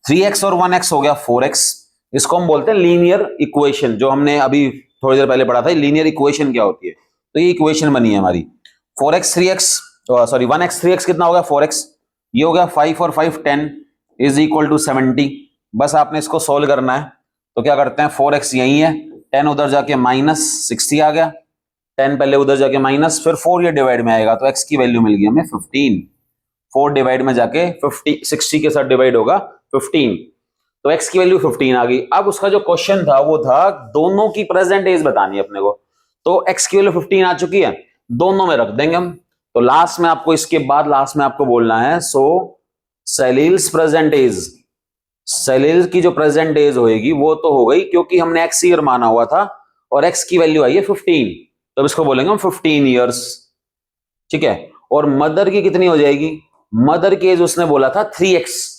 Speaker 1: 3x और 1x हो गया 4x, इसको हम बोलते हैं लीनियर इक्वेशन, जो हमने अभी थोड़ी देर पहले पढ़ा था लीनियर इक्वेशन क्या होती है। तो ये इक्वेशन बनी है हमारी 4x 3x, sorry 1x 3x कितना हो गया 4x, ये हो गया 5 और 5 10 इज इक्वल टू 70। बस आपने इसको सोल्व करना है, तो क्या करते हैं 4x यही है, 10 उधर जाके माइनस 60 आ गया, 10 पहले उधर जाके माइनस, फिर 4 ये डिवाइड में आएगा, तो x की वैल्यू मिल गई हमें 15। 4 डिवाइड में जाके 60 के साथ डिवाइड होगा 15, तो x की वैल्यू 15 आ गई। अब उसका जो क्वेश्चन था वो था दोनों की प्रेजेंट एज बतानी है अपने को, तो x की वैल्यू 15 आ चुकी है, दोनों में रख देंगे हम। तो लास्ट में आपको, इसके बाद लास्ट में आपको बोलना है सो सलील्स प्रेजेंट एज, सलील की जो प्रेजेंट एज होगी वो तो हो गई, क्योंकि हमने x ईयर माना हुआ था और x की वैल्यू आई है 15, तो इसको बोलेंगे हम 15 ईयर्स, ठीक है। और मदर की कितनी हो जाएगी, मदर की एज उसने बोला था 3x,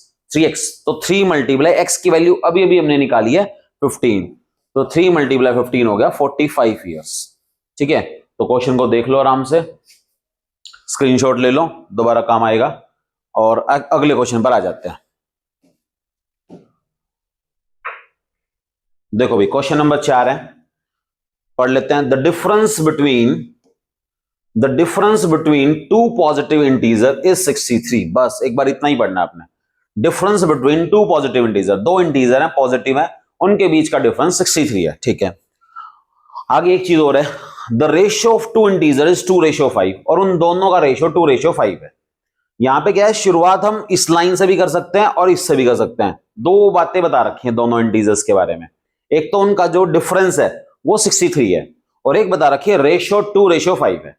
Speaker 1: तो 3 मल्टीप्लाई x की वैल्यू अभी अभी हमने निकाली है 15, तो 3 मल्टीप्लाई 15 हो गया 45 ईयर्स, ठीक है। तो क्वेश्चन को देख लो आराम से, स्क्रीनशॉट ले लो, दोबारा काम आएगा। और अगले क्वेश्चन पर आ जाते हैं। देखो भाई क्वेश्चन नंबर 4 है, पढ़ लेते हैं। The difference between to positive integer is 63। बस एक बार इतना ही पढ़ना है आपने, difference between to positive integer, दो इंटीजर है पॉजिटिव है, उनके बीच का डिफरेंस 63 है, ठीक है। आगे एक चीज और है, the ratio of two integer is 2:5, और उन दोनों का रेशियो 2:5 है। यहां पे क्या है, शुरुआत हम इस लाइन से भी कर सकते हैं और इससे भी कर सकते हैं। दो बातें बता रखी हैं दोनों इंटीजर्स के बारे में, एक तो उनका जो डिफरेंस है वो 63 है, और एक बता रखी है रेशियो 2:5 है।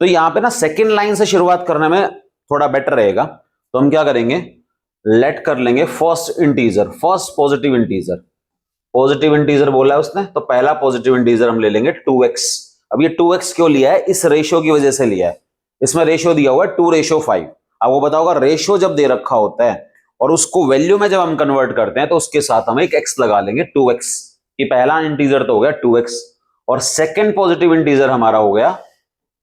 Speaker 1: तो यहां पे ना सेकेंड लाइन से शुरुआत करने में थोड़ा बेटर रहेगा, तो हम क्या करेंगे, लेट कर लेंगे first integer, first positive integer, positive integer बोला है उसने, तो पहला पॉजिटिव इंटीजर हम ले लेंगे 2x। अब ये 2x क्यों लिया है, इस रेशियो की वजह से लिया है, इसमें रेशियो दिया हुआ है 2:5। अब वो बताओगा रेशियो जब दे रखा होता है और उसको वैल्यू में जब हम कन्वर्ट करते हैं तो उसके साथ हम एक x लगा लेंगे 2x, कि पहला इंटीजर तो हो गया 2x और सेकंड पॉजिटिव इंटीजर हमारा हो गया,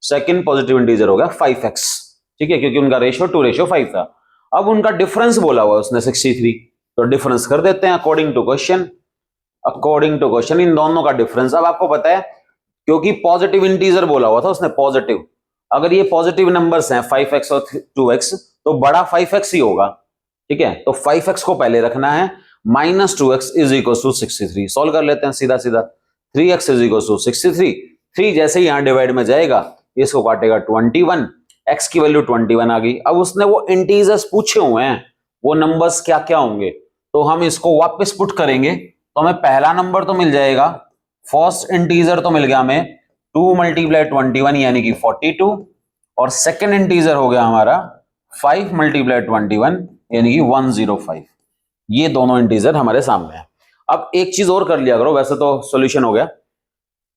Speaker 1: सेकंड पॉजिटिव इंटीजर हो गया 5x, ठीक है, क्योंकि उनका रेशियो 2:5 था। अब उनका डिफरेंस बोला हुआ उसने 63, तो डिफरेंस कर देते हैं अकॉर्डिंग टू क्वेश्चन, इन दोनों का डिफरेंस। अब आपको पता है क्योंकि पॉजिटिव इंटीजर बोला हुआ था उसने, पॉजिटिव, अगर ये पॉजिटिव नंबर्स हैं 5x और 2x तो बड़ा 5x ही होगा, ठीक है। तो 5x को पहले रखना है, -2x is equal to 63। Solve कर लेते हैं सीधा सीधा, 3x इज इक्वल टू 63, 3 जैसे ही यहां डिवाइड में जाएगा इसको काटेगा 21, x की वैल्यू 21 आ गई। अब उसने वो इंटीजर्स पूछे हुए हैं, वो नंबर्स क्या क्या होंगे, तो हम इसको वापस पुट करेंगे, तो हमें पहला नंबर तो मिल जाएगा, फर्स्ट इंटीजर तो मिल गया हमें 2 मल्टीप्लाई 21 यानी कि 42, और सेकेंड इंटीजर हो गया हमारा 5 मल्टीप्लाई 21 यानी कि 105। ये दोनों इंटीजर हमारे सामने है। अब एक चीज और कर लिया करो, वैसे तो सॉल्यूशन हो गया,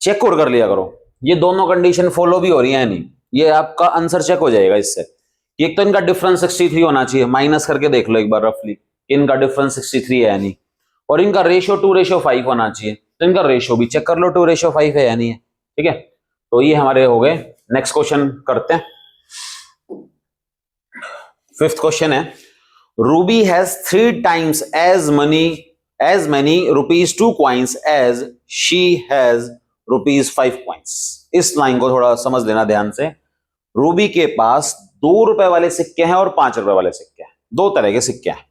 Speaker 1: चेक और कर लिया करो ये दोनों कंडीशन फॉलो भी हो रही है नहीं, ये आपका आंसर चेक हो जाएगा इससे। एक तो इनका डिफरेंस 63 होना चाहिए, माइनस करके देख लो एक बार रफली, इनका डिफरेंस 63 है यानी, और इनका रेशियो 2:5 होना चाहिए, तो इनका रेशियो भी चेक कर लो 2:5 है या नहीं है, ठीक है। तो ये हमारे हो गए। नेक्स्ट क्वेश्चन करते हैं, 5th क्वेश्चन है, Ruby has 3 times as many rupees 2 coins as she has rupees 5 coins। इस लाइन को थोड़ा समझ लेना ध्यान से। रूबी के पास 2 रुपए वाले सिक्के हैं और 5 रुपए वाले सिक्के हैं, दो तरह के सिक्के हैं,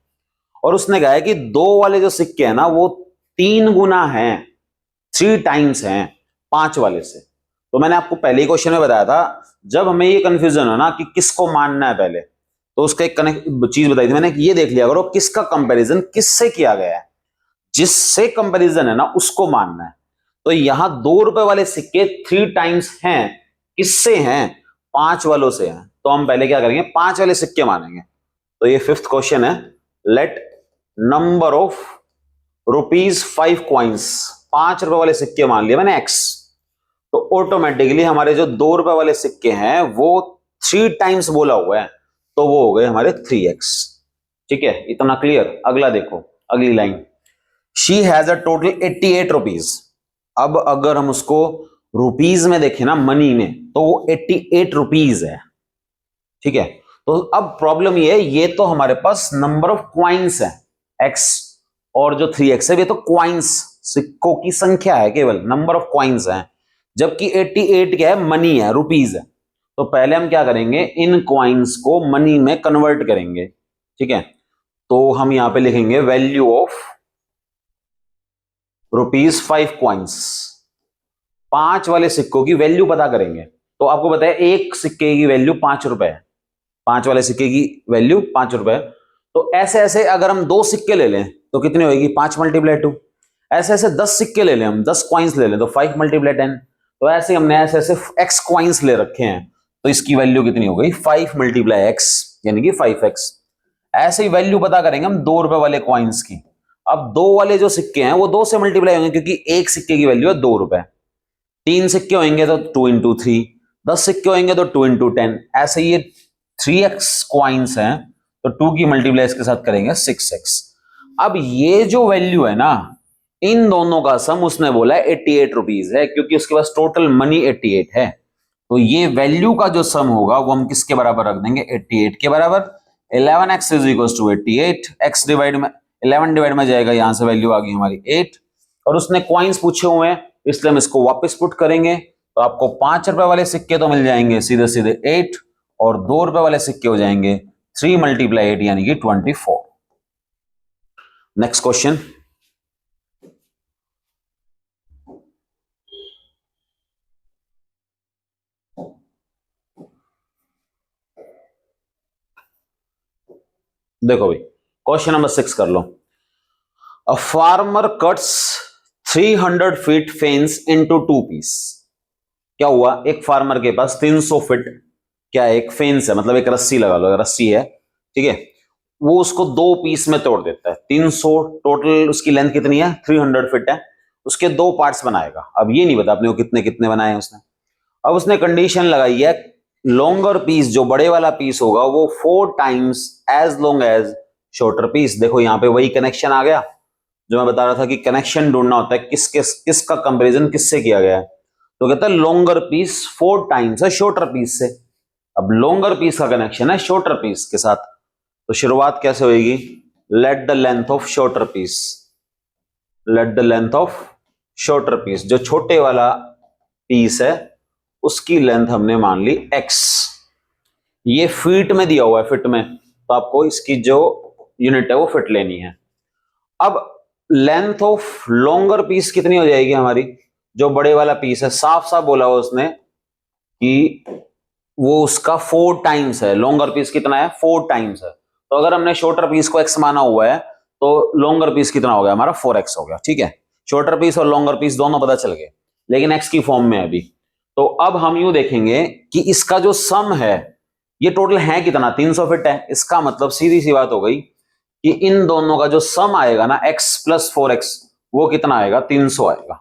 Speaker 1: और उसने कहा है कि 2 वाले जो सिक्के हैं ना वो 3 गुना हैं, 3 times हैं 5 वाले से। तो मैंने आपको पहले ही क्वेश्चन में बताया था, जब हमें ये कंफ्यूजन हो ना कि किसको मानना है पहले, तो उसका एक चीज बताई थी मैंने, ये देख लिया करो किसका कंपैरिजन किससे किया गया है, जिससे कंपैरिजन है ना उसको मानना है। तो यहां 2 रुपए वाले सिक्के 3 times हैं, किससे हैं, 5 वालों से हैं, तो हम पहले क्या करेंगे 5 वाले सिक्के मानेंगे। तो ये 5th क्वेश्चन है, let number of rupees 5 coins, 5 रुपए वाले सिक्के मान लिया मैंने x, तो ऑटोमेटिकली हमारे जो 2 रुपए वाले सिक्के हैं वो 3 times बोला हुआ है, तो वो हो गए हमारे 3x, ठीक है, इतना क्लियर। अगला देखो, अगली line, she has a total 88 rupees. अब अगर हम उसको रुपीज में देखें ना, मनी में, तो वो 88 रुपीज है। ठीक है, तो अब प्रॉब्लम ये है, ये तो हमारे पास नंबर ऑफ क्वाइंस है x, और जो 3x है ये तो क्वाइंस, सिक्कों की संख्या है, केवल नंबर ऑफ क्वाइंस है। जबकि 88 क्या है, मनी है, रुपीज है। तो पहले हम क्या करेंगे, इन क्वाइंस को मनी में कन्वर्ट करेंगे। ठीक है, तो हम यहां पे लिखेंगे वैल्यू ऑफ ₹5 क्वाइंस। 5 वाले सिक्कों की वैल्यू पता करेंगे। तो आपको पता है एक सिक्के की वैल्यू 5 रुपए है, 5 वाले सिक्के की वैल्यू 5 रुपए। तो ऐसे ऐसे अगर हम 2 सिक्के ले लें तो कितनी होगी, 5 × 2। ऐसे ऐसे 10 सिक्के ले लें, हम 10 क्वाइंस ले लें तो 5 × 10। तो ऐसे हमने ऐसे ऐसे x क्वाइंस ले रखे हैं, तो इसकी वैल्यू कितनी हो गई, 5 × x, यानी कि 5x। ऐसे ही वैल्यू पता करेंगे हम 2 रुपए वाले क्वाइंस की। अब 2 वाले जो सिक्के हैं वो 2 से मल्टीप्लाई होंगे, क्योंकि एक सिक्के की वैल्यू है 2 रुपए। 3 सिक्के होंगे तो 2 × 3, 10 सिक्के होंगे तो 2 × 10। ऐसे ये 3x क्वाइंस हैं, तो 2 की मल्टीप्लाई इसके साथ करेंगे 6x। अब ये जो वैल्यू है ना, इन दोनों का सम उसने बोला है 88 रुपीज है, क्योंकि उसके पास टोटल मनी 88 है। तो ये वैल्यू का जो सम होगा वो हम किसके बराबर रख देंगे, 88 के बराबर। 11x = 88, x डिवाइड में 11 डिवाइड में जाएगा, यहां से वैल्यू आ गई हमारी 8। और उसने क्वाइंस पूछे हुए हैं, इसलिए हम इसको वापस पुट करेंगे। तो आपको 5 रुपए वाले सिक्के तो मिल जाएंगे सीधे सीधे 8, और 2 रुपए वाले सिक्के हो जाएंगे 3 × 8 यानी कि 24। नेक्स्ट क्वेश्चन, देखो भाई, क्वेश्चन नंबर 6 कर लो। A farmer cuts 300 feet fence into 2 piece. क्या हुआ, एक फार्मर के पास 300 फीट क्या है, एक फेंस है, मतलब एक रस्सी लगा लो, रस्सी है, ठीक है, वो उसको 2 पीस में तोड़ देता है। 300 टोटल उसकी लेंथ कितनी है, 300 फीट है, उसके 2 पार्ट्स बनाएगा। अब ये नहीं पता अपने को कितने कितने बनाए उसने। अब उसने कंडीशन लगाई है, लॉन्गर पीस, जो बड़े वाला पीस होगा वो 4 times as long as shorter piece. देखो यहाँ पे वही कनेक्शन आ गया जो मैं बता रहा था कि कनेक्शन ढूंढना होता है, किसका कंपैरिजन किससे किया गया है। तो कहता है लॉन्गर पीस 4 टाइम्स है शॉर्टर पीस से। अब लॉन्गर पीस का कनेक्शन है शॉर्टर पीस के साथ, तो शुरुआत कैसे होगी, let the length of shorter piece, let the length of shorter piece, जो छोटे वाला पीस है उसकी लेंथ हमने मान ली x। ये फीट में दिया हुआ है, फीट में, तो आपको इसकी जो यूनिट है वो फीट लेनी है। अब लेंथ ऑफ लॉन्गर पीस कितनी हो जाएगी हमारी, जो बड़े वाला पीस है, साफ साफ बोला हुआ उसने कि वो उसका 4 टाइम्स है। लॉन्गर पीस कितना है, 4 टाइम्स है। तो अगर हमने शॉर्टर पीस को x माना हुआ है तो लॉन्गर पीस कितना हो गया हमारा, 4x हो गया। ठीक है, शॉर्टर पीस और लॉन्गर पीस दोनों पता चल गए, लेकिन x की फॉर्म में अभी। तो अब हम यूं देखेंगे कि इसका जो सम है ये टोटल है कितना, 300 फीट है। इसका मतलब सीधी सी बात हो गई कि इन दोनों का जो सम आएगा ना, x + 4x, वो कितना आएगा, 300 आएगा।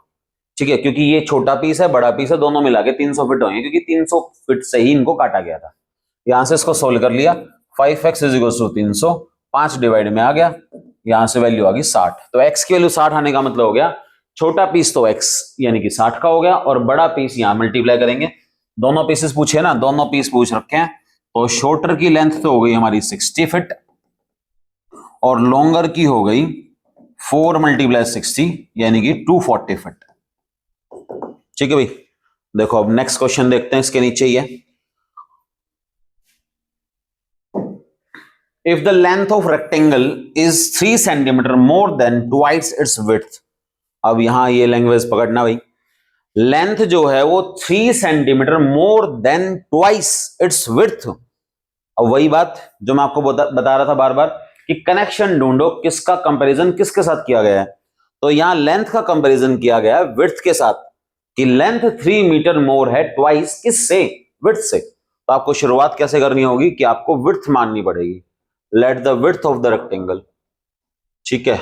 Speaker 1: ठीक है, क्योंकि ये छोटा पीस है बड़ा पीस है, दोनों मिला के 300 फीट होंगे, क्योंकि 300 फीट से ही इनको काटा गया था। यहां से इसको सोल्व कर लिया, 5x = 300, 5 डिवाइड में आ गया, यहां से वैल्यू आ गई 60। तो x की वैल्यू 60 आने का मतलब हो गया छोटा पीस तो x यानी कि 60 का हो गया, और बड़ा पीस यहां मल्टीप्लाई करेंगे। दोनों पीसेस पूछे ना, दोनों पीस पूछ रखे हैं, तो शॉर्टर की लेंथ तो हो गई हमारी 60 फीट, और लॉन्गर की हो गई 4 × 60 यानी कि 240 फीट। ठीक है भाई, देखो अब नेक्स्ट क्वेश्चन देखते हैं, इसके नीचे ही है। If the length of rectangle is 3 centimetre more than twice its width. अब यहां ये लैंग्वेज पकड़ना भाई, लेंथ जो है वो 3 centimetre more than twice its width. अब वही बात जो मैं आपको बता रहा था बार बार कि कनेक्शन ढूंढो, किसका कंपैरिजन किसके साथ किया गया है। तो यहां लेंथ का कंपैरिजन किया गया है विड्थ के साथ, कि लेंथ 3 मीटर मोर है ट्वाइस किससे, विड्थ से। तो आपको शुरुआत कैसे करनी होगी कि आपको विड्थ माननी पड़ेगी, let the width of the rectangle. ठीक है,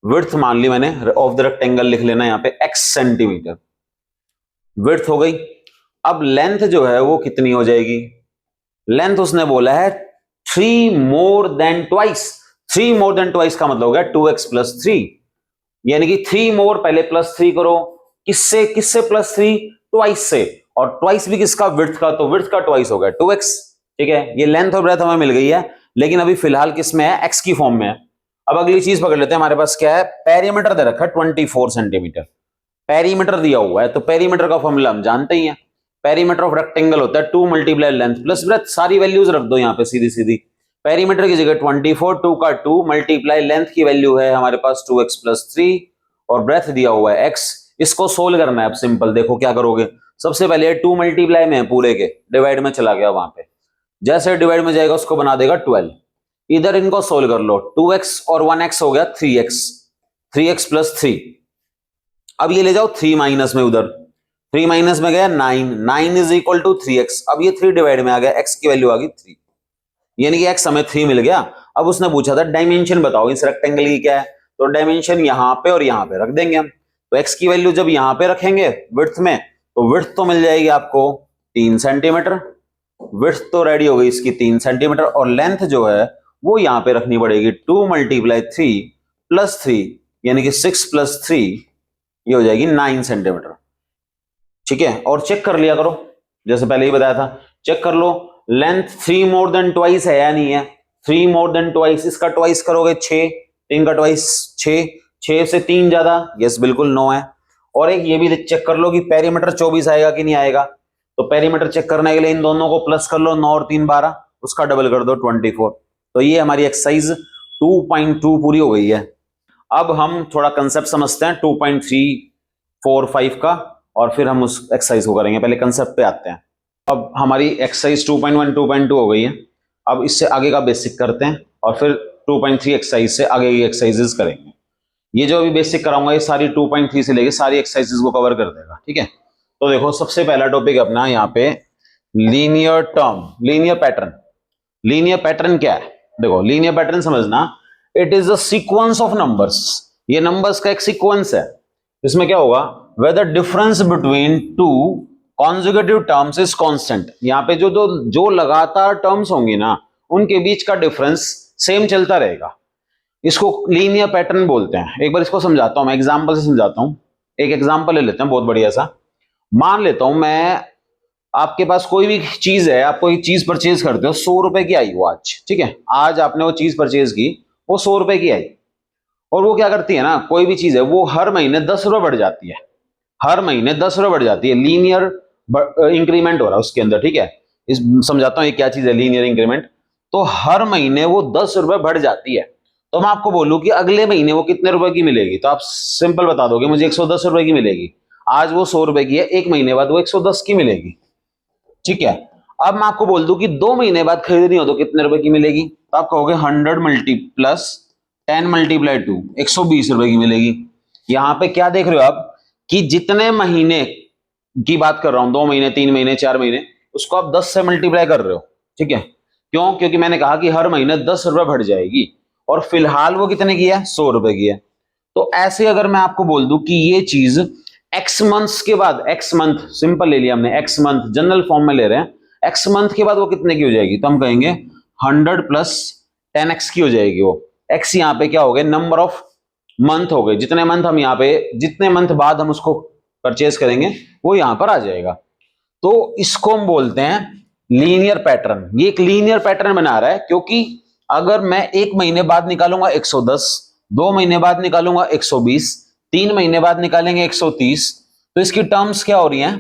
Speaker 1: विड्थ मान ली मैंने, ऑफ द रेक्टेंगल लिख लेना यहां पे x सेंटीमीटर, विड्थ हो गई। अब लेंथ जो है वो कितनी हो जाएगी, लेंथ उसने बोला है 3 more than twice. 3 more than twice का मतलब हो गया 2x + 3, यानी कि 3 मोर पहले +3 करो, किससे किससे +3, ट्वाइस से, और ट्वाइस भी किसका, विड्थ का, तो विड्थ का ट्वाइस हो गया 2x। ठीक है, ये लेंथ और ब्रेथ हमें मिल गई है, लेकिन अभी फिलहाल किस में है, x की फॉर्म में है। अब अगली चीज पकड़ लेते हैं, हमारे पास क्या है, पेरीमीटर दे रखा है 24 सेंटीमीटर, पेरीमीटर दिया हुआ है, तो पेरीमीटर का फॉर्मूला हम जानते ही हैं, पेरीमीटर ऑफ रेक्टेंगल होता है 2 मल्टीप्लाई लेंथ प्लस ब्रेथ। सारी वैल्यूज रख दो यहाँ पे सीधी सीधी, पेरीमीटर की जगह 24, 2 का 2 मल्टीप्लाई लेंथ की वैल्यू है हमारे पास 2x प्लस 3 और ब्रेथ दिया हुआ है x। इसको सोल्व करना है। अब सिंपल देखो क्या करोगे, सबसे पहले 2 मल्टीप्लाई में है पूरे के, डिवाइड में चला गया वहां पे, जैसे डिवाइड में जाएगा उसको बना देगा 12। इधर इनको सोल्व कर लो, 2x और 1x हो गया 3x, 3x प्लस 3। अब ये ले जाओ 3 माइनस में, उधर 3 माइनस में गया 9, 9 इज इक्वल टू 3x। अब ये 3 डिवाइड में आ गया, x की वैल्यू आ गई 3, यानी कि x हमें 3 मिल गया। अब उसने पूछा था डायमेंशन बताओ इस रेक्टेंगल की क्या है, तो डायमेंशन यहां पे और यहां पे रख देंगे हम। तो x की वैल्यू जब यहां पे रखेंगे विड्थ में, तो विड्थ तो मिल जाएगी आपको 3 सेंटीमीटर, विड्थ तो रेडी हो गई इसकी 3 सेंटीमीटर, और लेंथ जो है वो यहां पे रखनी पड़ेगी 2 मल्टीप्लाई 3 प्लस 3, यानी कि 6 प्लस 3, ये हो जाएगी 9 सेंटीमीटर। ठीक है, और चेक कर लिया करो, जैसे पहले ही बताया था, चेक कर लो लेंथ 3 मोर देन ट्वाइस है या नहीं है, 3 मोर देन ट्वाइस, इसका ट्वाइस करोगे 6, 3 का ट्वाइस 6, 6 से 3 ज्यादा, यस बिल्कुल 9 है। और एक ये भी चेक कर लो कि पेरीमीटर 24 आएगा कि नहीं आएगा, तो पेरीमीटर चेक करने के लिए इन दोनों को प्लस कर लो, 9 और 3 12, उसका डबल कर दो 24। तो ये हमारी एक्सरसाइज 2.2 पूरी हो गई है। अब हम थोड़ा कंसेप्ट समझते हैं 2.345 का, और फिर हम उस एक्सरसाइज को करेंगे। पहले कंसेप्ट पे आते हैं। अब हमारी एक्सरसाइज 2.1 2.2 हो गई है, अब इससे आगे का बेसिक करते हैं और फिर 2.3 एक्सरसाइज से आगे की एक्सरसाइजेस करेंगे। ये जो अभी बेसिक कराऊंगा ये सारी 2.3 से लेके सारी एक्सरसाइजेस को कवर कर देगा। ठीक है, तो देखो सबसे पहला टॉपिक अपना यहाँ पे linear term, linear pattern. Linear pattern क्या है, देखो लीनियर पैटर्न समझना, it is a sequence of numbers, ये नंबर्स का एक सीक्वेंस है। इसमें क्या होगा, whether difference between two conjugative terms is constant, यहाँ पे जो लगातार टर्म्स होंगी ना उनके बीच का डिफरेंस सेम चलता रहेगा, इसको लीनियर पैटर्न बोलते हैं। एक बार इसको समझाता हूं, मैं एग्जांपल से समझाता हूं। एक एग्जांपल ले लेते हैं बहुत बढ़िया सा। मान लेता हूं मैं, आपके पास कोई भी चीज है, आप कोई चीज परचेज करते हो, 100 रुपए की आई वो आज, ठीक है, आज आपने वो चीज परचेज की, वो 100 रुपए की आई, और वो क्या करती है ना, कोई भी चीज है वो हर महीने 10 रुपए बढ़ जाती है, हर महीने 10 रुपए बढ़ जाती है, लीनियर इंक्रीमेंट हो रहा है उसके अंदर। ठीक है, इस समझाता हूं ये क्या चीज है लीनियर इंक्रीमेंट। तो हर महीने वो 10 रुपए बढ़ जाती है, तो मैं आपको बोलूं कि अगले महीने वो कितने रुपए की मिलेगी, तो आप सिंपल बता दोगे मुझे 110 रुपए की मिलेगी। आज वो 100 रुपए की है, एक महीने बाद वो 110 की मिलेगी। ठीक है, अब मैं आपको बोल दूं कि 2 महीने बाद खरीदनी हो तो कितने रुपए की मिलेगी, तो आप कहोगे 100 मल्टी प्लस 10 मल्टीप्लाई 2, 120 रुपए की मिलेगी। यहां पे क्या देख रहे हो आप कि जितने महीने की बात कर रहा हूं, 2 महीने 3 महीने 4 महीने, उसको आप 10 से मल्टीप्लाई कर रहे हो। ठीक है, क्यों, क्योंकि मैंने कहा कि हर महीने 10 रुपए बढ़ जाएगी, और फिलहाल वो कितने की है, 100 रुपए की है। तो ऐसे अगर मैं आपको बोल दूं कि ये चीज एक्स मंथ्स के बाद, एक्स मंथ सिंपल ले लिया हमने, एक्स मंथ जनरल फॉर्म में ले रहे हैं, एक्स मंथ के बाद वो कितने की हो जाएगी, तो हम कहेंगे 100 प्लस 10x की हो जाएगी। वो x यहाँ पे क्या हो गए, नंबर ऑफ मंथ हो गए, जितने मंथ हम यहाँ पे, जितने मंथ बाद हम उसको परचेज करेंगे वो यहां पर आ जाएगा। तो इसको हम बोलते हैं लीनियर पैटर्न। ये एक लीनियर पैटर्न बना रहा है, क्योंकि अगर मैं 1 महीने बाद निकालूंगा 110, 2 महीने बाद निकालूंगा 120, 3 महीने बाद निकालेंगे 130, तो इसकी टर्म्स क्या हो रही हैं,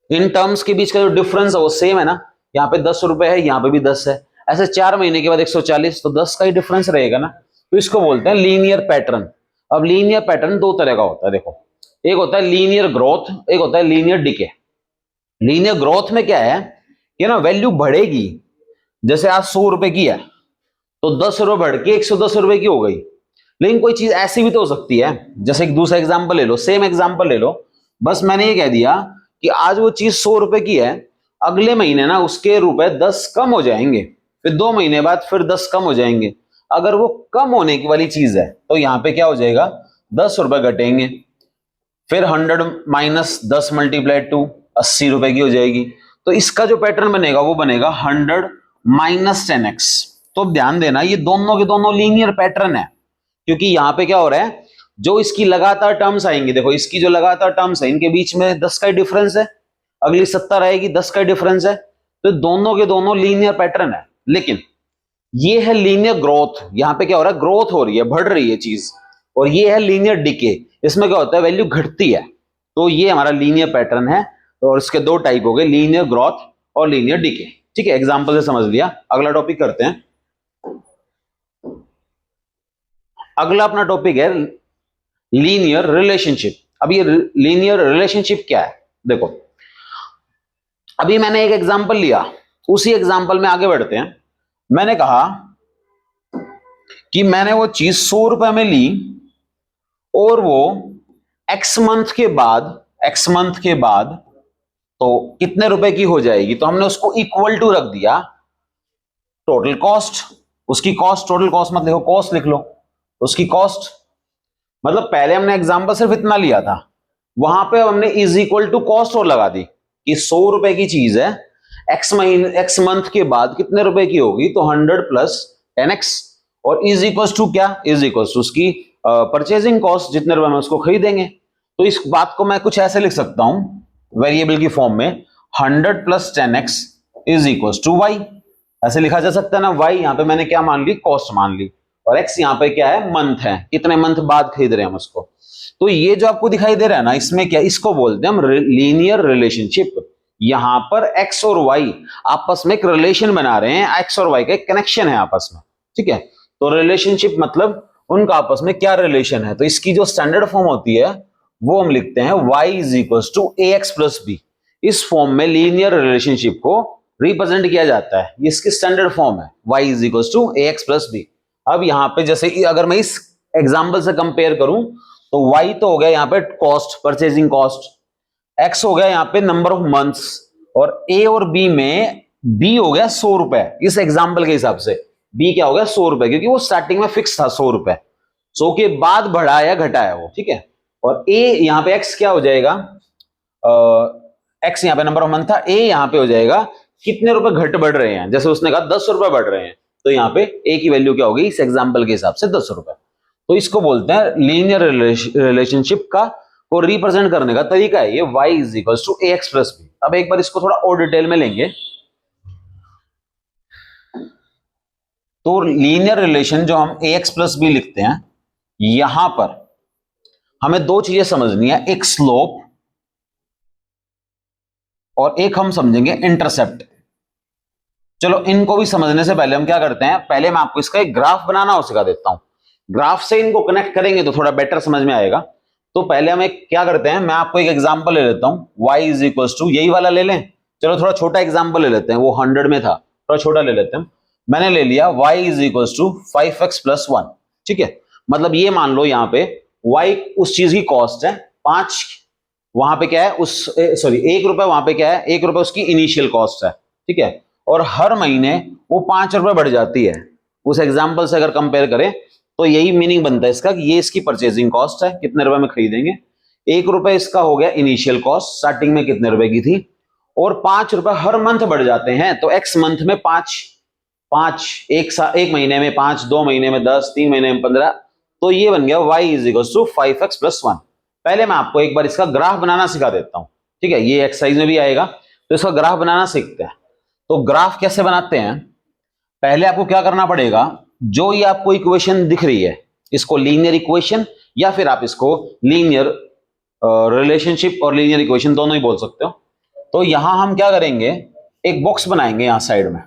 Speaker 1: इन टर्म्स के बीच का जो डिफरेंस है वो सेम है ना, यहाँ पे 10 रुपए है, यहाँ पे भी 10 है, ऐसे 4 महीने के बाद 140, तो 10 का ही डिफरेंस रहेगा ना, तो इसको बोलते हैं लीनियर पैटर्न। अब लीनियर पैटर्न 2 तरह का होता है, देखो एक होता है लीनियर ग्रोथ, एक होता है लीनियर डिके। लीनियर ग्रोथ में क्या है कि ना वैल्यू बढ़ेगी, जैसे आज 100 रुपए की है तो 10 रुपए बढ़ के 110 रुपए की हो गई। लेकिन कोई चीज ऐसी भी तो हो सकती है, जैसे एक दूसरा एग्जांपल ले लो, सेम एग्जांपल ले लो, बस मैंने ये कह दिया कि आज वो चीज 100 रुपए की है, अगले महीने ना उसके रुपए 10 कम हो जाएंगे, फिर 2 महीने बाद फिर 10 कम हो जाएंगे। अगर वो कम होने की वाली चीज है तो यहाँ पे क्या हो जाएगा, 10 रुपए घटेंगे, फिर 100 माइनस 10 मल्टीप्लाई 2, 80 रुपए की हो जाएगी। तो इसका जो पैटर्न बनेगा वो बनेगा 100 माइनस 10x। तो ध्यान देना ये दोनों के दोनों लीनियर पैटर्न है, क्योंकि यहां पे क्या हो रहा है, जो इसकी लगातार टर्म्स आएंगी, देखो इसकी जो लगातार टर्म्स है इनके बीच में 10 का ही डिफरेंस है। अगली 70 आएगी, 10 का डिफरेंस है। तो दोनों के दोनों लीनियर पैटर्न है, लेकिन ये है लीनियर ग्रोथ। यहां पे क्या हो रहा है, ग्रोथ हो रही है, बढ़ रही है चीज। और ये है लीनियर डिके, इसमें क्या होता है, वैल्यू घटती है। तो ये हमारा लीनियर पैटर्न है, और इसके दो टाइप हो गए, लीनियर ग्रोथ और लीनियर डिके। ठीक है, एग्जांपल से समझ लिया। अगला टॉपिक करते हैं। अगला अपना टॉपिक है लीनियर रिलेशनशिप। अब ये लीनियर रिलेशनशिप क्या है, देखो अभी मैंने एक एग्जांपल लिया, उसी एग्जांपल में आगे बढ़ते हैं। मैंने कहा कि मैंने वो चीज 100 रुपए में ली और वो एक्स मंथ के बाद तो कितने रुपए की हो जाएगी, तो हमने उसको इक्वल टू रख दिया टोटल कॉस्ट। उसकी कॉस्ट, टोटल कॉस्ट मत लिखो, कॉस्ट लिख लो, उसकी कॉस्ट। मतलब पहले हमने एग्जांपल सिर्फ इतना लिया था, वहां पे हमने इज इक्वल टू कॉस्ट और लगा दी कि 100 रुपए की चीज है, एक्स मंथ के बाद कितने रुपए की होगी, तो 100 प्लस 10x, और इज इक्वल टू क्या, इज इक्वल टू उसकी परचेजिंग कॉस्ट, जितने रुपए में उसको खरीदेंगे। तो इस बात को मैं कुछ ऐसे लिख सकता हूं वेरिएबल की फॉर्म में, 100 plus 10x is equal to y। ऐसे लिखा जा सकता है ना, y यहां पे मैंने क्या मान ली, कॉस्ट मान ली, और x यहां पे क्या है, मंथ है, कितने मंथ बाद खरीद रहे हैं हम उसको। तो ये जो आपको दिखाई दे रहा है ना, इसमें क्या, इसको बोलते हैं हम लीनियर रिलेशनशिप। यहां पर x और y आपस में एक रिलेशन बना रहे हैं, x और y का एक कनेक्शन है आपस में। ठीक है, तो रिलेशनशिप मतलब उनका आपस में क्या रिलेशन है। तो इसकी जो स्टैंडर्ड फॉर्म होती है वो हम लिखते हैं y is equal to ax plus B. इस फॉर्म में लीनियर रिलेशनशिप को रिप्रेजेंट किया जाता है, ये इसकी स्टैंडर्ड फॉर्म है, y is equal to ax plus B. अब यहां पे जैसे अगर मैं इस एग्जांपल से कंपेयर करूं तो y तो हो गया यहां पे कॉस्ट, परचेजिंग कॉस्ट, x हो गया यहां पे नंबर ऑफ मंथ्स, और a और b में b हो गया 100 रुपए। इस एग्जांपल के हिसाब से b क्या हो गया, 100 रुपए, क्योंकि वो स्टार्टिंग में फिक्स था 100 रुपए, 100 के बाद बढ़ा या घटाया वो। ठीक है, और a यहां पे x क्या हो जाएगा, x यहां पे नंबर ऑफ मंथ था, a यहां पे हो जाएगा कितने रुपए घट बढ़ रहे हैं, जैसे उसने कहा 10 रुपए बढ़ रहे हैं, तो यहाँ पे a की वैल्यू क्या होगी इस एग्जांपल के हिसाब से, 10 रुपए। तो इसको बोलते हैं लीनियर रिलेशनशिप का को रिप्रेजेंट करने का तरीका है ये, y is equal to ax plus B. अब एक बार इसको थोड़ा और डिटेल में लेंगे। तो लीनियर रिलेशन जो हम ax प्लस बी लिखते हैं, यहां पर हमें दो चीजें समझनी है, एक स्लोप और एक हम समझेंगे इंटरसेप्ट। चलो इनको भी समझने से पहले हम क्या करते हैं, पहले मैं आपको इसका एक ग्राफ बनाना और सिखा देता हूं। ग्राफ से इनको कनेक्ट करेंगे तो थोड़ा बेटर समझ में आएगा। तो पहले हम एक क्या करते हैं, मैं आपको एक एग्जांपल ले लेता हूं, y इज इक्वल टू, यही वाला ले लें, चलो थोड़ा छोटा एग्जांपल ले लेते हैं, वो 100 में था, थोड़ा छोटा ले लेते हैं। मैंने ले लिया y is equal to 5x plus 1। ठीक है, मतलब ये मान लो यहाँ पे y उस चीज की कॉस्ट है 5, वहां पे क्या है उस सॉरी 1 रुपए, वहां पे क्या है 1 रुपए उसकी इनिशियल कॉस्ट है। ठीक है, और हर महीने वो 5 रुपए बढ़ जाती है। उस एग्जांपल से अगर कंपेयर करें तो यही मीनिंग बनता है इसका कि ये इसकी परचेजिंग कॉस्ट है, कितने रुपए में खरीदेंगे, 1 रुपए इसका हो गया इनिशियल कॉस्ट, स्टार्टिंग में कितने रुपए की थी, और 5 रुपए हर मंथ बढ़ जाते हैं। तो x मंथ में 5, एक महीने में 5, 2 महीने में 10, 3 महीने में 15, तो ये बन गया y is equal to 5x plus 1। पहले मैं आपको एक बार इसका ग्राफ बनाना सिखा देता हूं। ठीक है, ये एक्सरसाइज में भी आएगा, तो इसका ग्राफ बनाना सीखते हैं। तो ग्राफ कैसे बनाते हैं, पहले आपको क्या करना पड़ेगा, जो ये आपको इक्वेशन दिख रही है, इसको लीनियर इक्वेशन या फिर आप इसको लीनियर रिलेशनशिप और लीनियर इक्वेशन दोनों ही बोल सकते हो। तो यहां हम क्या करेंगे, एक बॉक्स बनाएंगे यहां साइड में,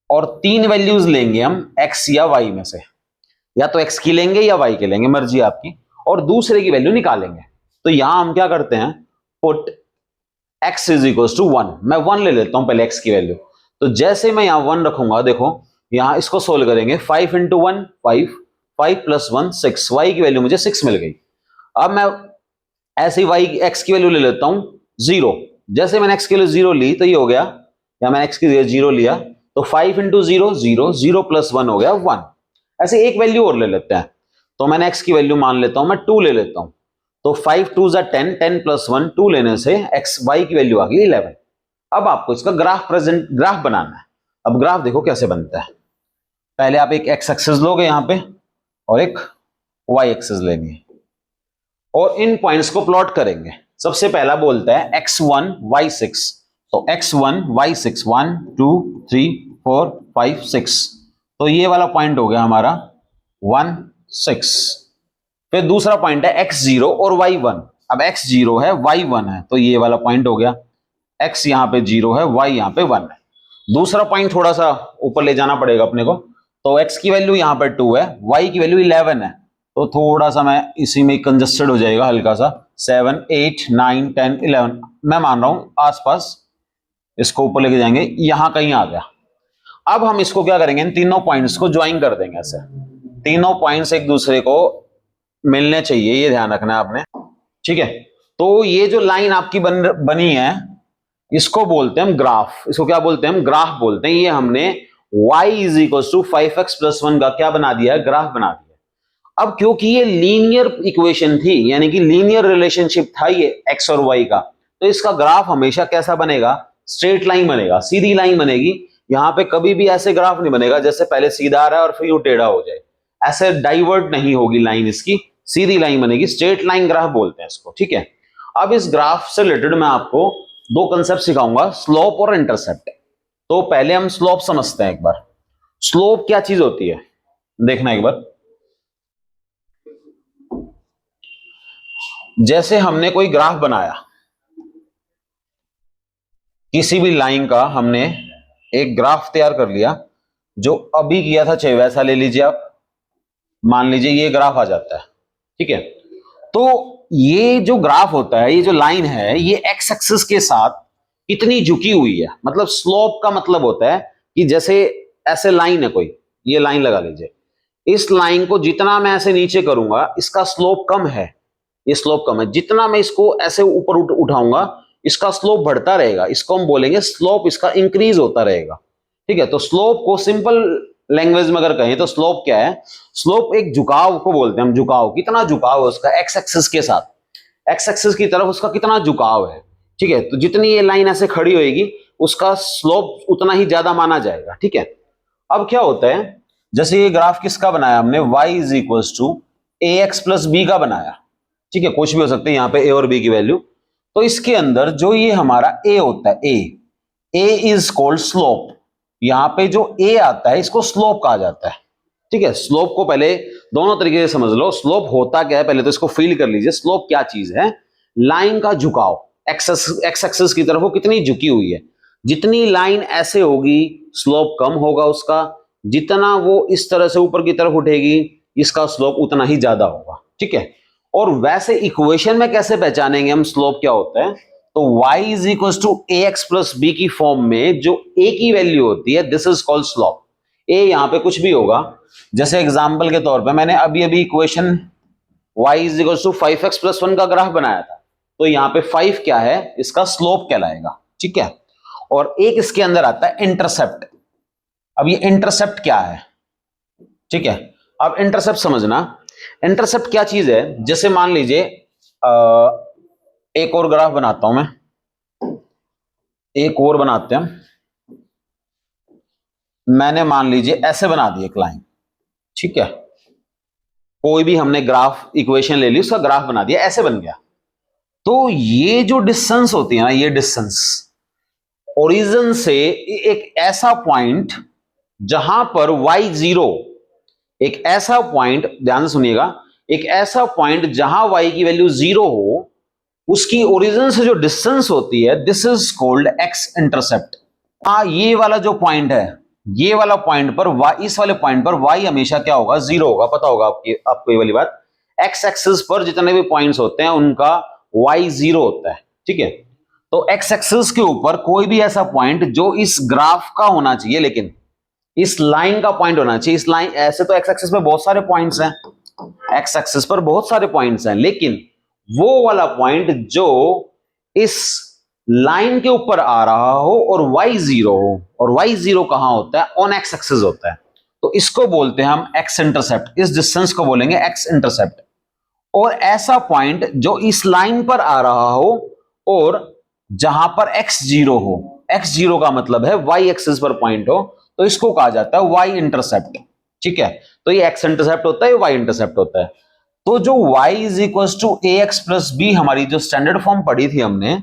Speaker 1: और 3 वैल्यूज लेंगे हम x या y में से, या तो x की लेंगे या y की लेंगे, मर्जी आपकी, और दूसरे की वैल्यू निकालेंगे। तो यहां हम क्या करते हैं, put x is equal to 1, मैं 1 ले लेता हूं पहले x की वैल्यू। तो जैसे मैं यहां 1 रखूंगा, देखो यहां इसको सोल्व करेंगे, 5 इंटू 1 5, 5 प्लस 1 6, y की वैल्यू मुझे 6 मिल गई। अब मैं ऐसे ही y x की वैल्यू ले लेता हूं 0, जैसे मैंने x की वैल्यू 0 ली तो ये हो गया, या मैंने x की वैल्यू 0 लिया तो 5 इंटू 0 0, 0 प्लस 1 हो गया 1। ऐसे एक वैल्यू और ले लेते हैं, तो मैंने x की वैल्यू मान लेता हूं, मैं 2 ले लेता हूं, तो 5 2 जा 10, 10 प्लस 1 2 लेने से x y की वैल्यू आ गई 11। अब आपको इसका ग्राफ बनाना है। अब ग्राफ देखो कैसे बनता है, पहले आप एक x एक्सिस लोगे यहां पे और एक y एक्सिस लेंगे, और इन पॉइंट्स को प्लॉट करेंगे। सबसे पहला बोलता है x1 y6, तो x1 y6 1 2 3 4 5 6, तो ये वाला पॉइंट हो गया हमारा 1 6। फिर दूसरा पॉइंट है x0 और y1, अब x0 है y1 है, तो ये वाला पॉइंट हो गया, x यहां पे 0 है, y यहां पे 1 है। दूसरा पॉइंट थोड़ा सा ऊपर ले जाना पड़ेगा अपने को, तो x की वैल्यू यहां पर 2 है, y की वैल्यू 11 है, तो थोड़ा सा मैं इसी में कंजस्टेड हो जाएगा हल्का सा, 7 8 9 10 11 मैं मान रहा हूं आसपास, इसको ऊपर लेके जाएंगे, यहां कहीं आ गया। अब हम इसको क्या करेंगे, इन तीनों पॉइंट्स को ज्वाइन कर देंगे, ऐसे तीनों पॉइंट्स एक दूसरे को मिलने चाहिए, ये ध्यान रखना है आपने, ठीक है। तो ये जो लाइन आपकी बनी है, इसको बोलते हैं हम ग्राफ, इसको क्या बोलते हैं हम, ग्राफ बोलते हैं। ये हमने y is equal to 5x plus 1 का क्या बना दिया है, ग्राफ बना दिया। अब क्योंकि ये लीनियर इक्वेशन थी, यानी कि लीनियर रिलेशनशिप था ये x और y का, तो इसका ग्राफ हमेशा कैसा बनेगा, स्ट्रेट लाइन बनेगा, सीधी लाइन बनेगी। यहां पे कभी भी ऐसे ग्राफ नहीं बनेगा जैसे पहले सीधा आ रहा है और फिर यूं टेढ़ा हो जाए, ऐसे डाइवर्ट नहीं होगी लाइन, इसकी सीधी लाइन बनेगी, स्ट्रेट लाइन ग्राफ बोलते हैं इसको, ठीक है। अब इस ग्राफ से रिलेटेड मैं आपको दो कंसेप्ट सिखाऊंगा, स्लोप और इंटरसेप्ट। तो पहले हम स्लोप समझते हैं एक बार। स्लोप क्या चीज होती है, देखना एक बार। जैसे हमने कोई ग्राफ बनाया, किसी भी लाइन का हमने एक ग्राफ तैयार कर लिया, जो अभी किया था चाहे वैसा ले लीजिए आप, मान लीजिए ये ग्राफ आ जाता है, ठीक है। तो ये जो ग्राफ होता है, ये जो लाइन है, ये एक्स एक्सिस के साथ इतनी झुकी हुई है, मतलब स्लोप का मतलब होता है कि जैसे ऐसे लाइन है कोई, ये लाइन लगा लीजिए, इस लाइन को जितना मैं ऐसे नीचे करूंगा इसका स्लोप कम है, ये स्लोप कम है, जितना मैं इसको ऐसे ऊपर उठाऊंगा इसका स्लोप बढ़ता रहेगा, इसको हम बोलेंगे स्लोप, इसका इंक्रीज होता रहेगा, ठीक है। तो स्लोप को सिंपल लैंग्वेज में अगर कहें तो स्लोप क्या है, स्लोप एक झुकाव को बोलते हैं हम, झुकाव, कितना झुकाव है उसका एक्स एक्सिस के साथ, एक्स एक्सिस की तरफ उसका कितना झुकाव है, ठीक है। तो जितनी ये लाइन ऐसे खड़ी होगी उसका स्लोप उतना ही ज्यादा माना जाएगा, ठीक है। अब क्या होता है, जैसे ये ग्राफ किसका बनाया हमने, y is equal to A X plus B का बनाया, ठीक है, कुछ भी हो सकते हैं यहाँ पे a और b की वैल्यू। तो इसके अंदर जो ये हमारा a होता है, a इज कॉल्ड स्लोप, यहां पे जो a आता है इसको स्लोप कहा जाता है, ठीक है। स्लोप को पहले दोनों तरीके से समझ लो, स्लोप होता क्या है पहले तो इसको फील कर लीजिए। स्लोप क्या चीज है, लाइन का झुकाव, एक्स एक्सिस की तरफ वो कितनी झुकी हुई है, जितनी लाइन ऐसे होगी स्लोप कम होगा उसका, जितना वो इस तरह से ऊपर की तरफ उठेगी इसका स्लोप उतना ही ज्यादा होगा, ठीक है। और वैसे इक्वेशन में कैसे पहचानेंगे हम स्लोप क्या होता है, तो y is equal to A X plus B की फॉर्म में जो a की वैल्यू होती है, this is called slope. a यहां पे कुछ भी होगा, जैसे एग्जांपल के तौर पे मैंने अभी अभी equation y is equal to 5x plus 1 का ग्राफ बनाया था, तो यहाँ पे 5 क्या है, इसका स्लोप कहलाएगा, ठीक है। और एक इसके अंदर आता है इंटरसेप्ट। अब ये इंटरसेप्ट क्या है, ठीक है। अब इंटरसेप्ट समझना, इंटरसेप्ट क्या चीज है, जैसे मान लीजिए एक और ग्राफ बनाता हूं मैं, एक और बनाते हैं, मैंने मान लीजिए ऐसे बना दी एक लाइन, ठीक है, कोई भी हमने ग्राफ इक्वेशन ले ली, उसका ग्राफ बना दिया, ऐसे बन गया। तो ये जो डिस्टेंस होती है ना, ये डिस्टेंस ओरिजिन से एक ऐसा पॉइंट जहां पर y0, एक ऐसा पॉइंट, ध्यान से सुनिएगा, एक ऐसा पॉइंट जहां y की वैल्यू 0 हो, उसकी ओरिजिन से जो डिस्टेंस होती है, this is called x intercept. ये वाला जो पॉइंट है, ये वाला पॉइंट पर y, इस वाले पॉइंट पर y हमेशा क्या होगा, 0 होगा, पता होगा आपको ये वाली बात। एक्स एक्सिस पर जितने भी पॉइंट्स होते हैं उनका y 0 होता है, ठीक है। तो एक्स एक्सिस के ऊपर कोई भी ऐसा पॉइंट जो इस ग्राफ का होना चाहिए, लेकिन इस लाइन का पॉइंट होना चाहिए, इस लाइन, ऐसे तो एक्स एक्सिस पे बहुत सारे पॉइंट्स हैं, एक्स एक्सिस पर बहुत सारे पॉइंट्स हैं, लेकिन वो वाला पॉइंट जो इस लाइन के ऊपर आ रहा हो और y0 हो, और y0 कहां होता है, ऑन एक्स एक्सिस होता है, तो इसको बोलते हैं हम एक्स इंटरसेप्ट, इस डिस्टेंस को बोलेंगे एक्स इंटरसेप्ट। और ऐसा पॉइंट जो इस लाइन पर आ रहा हो और जहां पर x0 हो, x0 का मतलब है y एक्सिस पर पॉइंट हो, तो इसको कहा जाता है y इंटरसेप्ट, ठीक है। तो ये x इंटरसेप्ट होता है, y इंटरसेप्ट होता है। तो जो y is equal to A X plus B हमारी जो स्टैंडर्ड फॉर्म पढ़ी थी हमने,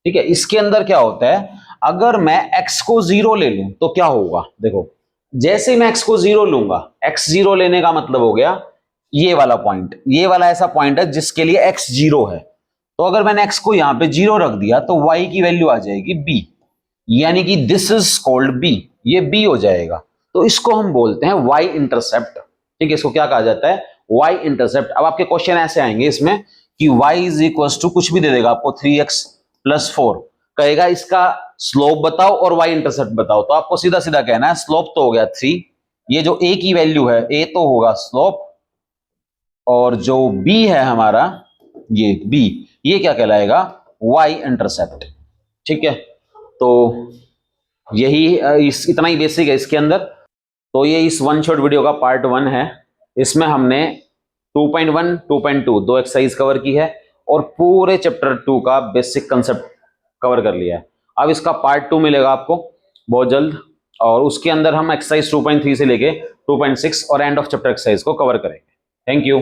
Speaker 1: ठीक है, इसके अंदर क्या होता है, अगर मैं x को 0 ले लूं तो क्या होगा, देखो जैसे मैं x को 0 लूंगा, x 0 लेने का मतलब हो गया ये वाला पॉइंट, ये वाला ऐसा पॉइंट है जिसके लिए x 0 है। तो अगर मैंने x को यहां पे 0 रख दिया तो y की वैल्यू आ जाएगी b, यानी कि दिस इज कॉल्ड b, ये b हो जाएगा। तो इसको हम बोलते हैं y इंटरसेप्ट, ठीक है, इसको क्या कहा जाता है, y इंटरसेप्ट। अब आपके क्वेश्चन ऐसे आएंगे इसमें कि y इज इक्वल टू कुछ भी दे देगा आपको 3x प्लस 4, कहेगा इसका स्लोप बताओ और y इंटरसेप्ट बताओ। तो आपको सीधा सीधा कहना है स्लोप तो हो गया 3, ये जो a की वैल्यू है a तो होगा स्लोप, और जो b है हमारा ये b, ये क्या कहलाएगा, y इंटरसेप्ट, ठीक है। तो यही इतना ही बेसिक है इसके अंदर। तो ये इस वन शॉट वीडियो का पार्ट 1 है। इसमें हमने 2.1 2.2 दो एक्सरसाइज कवर की है और पूरे चैप्टर 2 का बेसिक कंसेप्ट कवर कर लिया है। अब इसका पार्ट 2 मिलेगा आपको बहुत जल्द, और उसके अंदर हम एक्सरसाइज 2.3 से लेके 2.6 और एंड ऑफ चैप्टर एक्सरसाइज को कवर करेंगे। Thank you.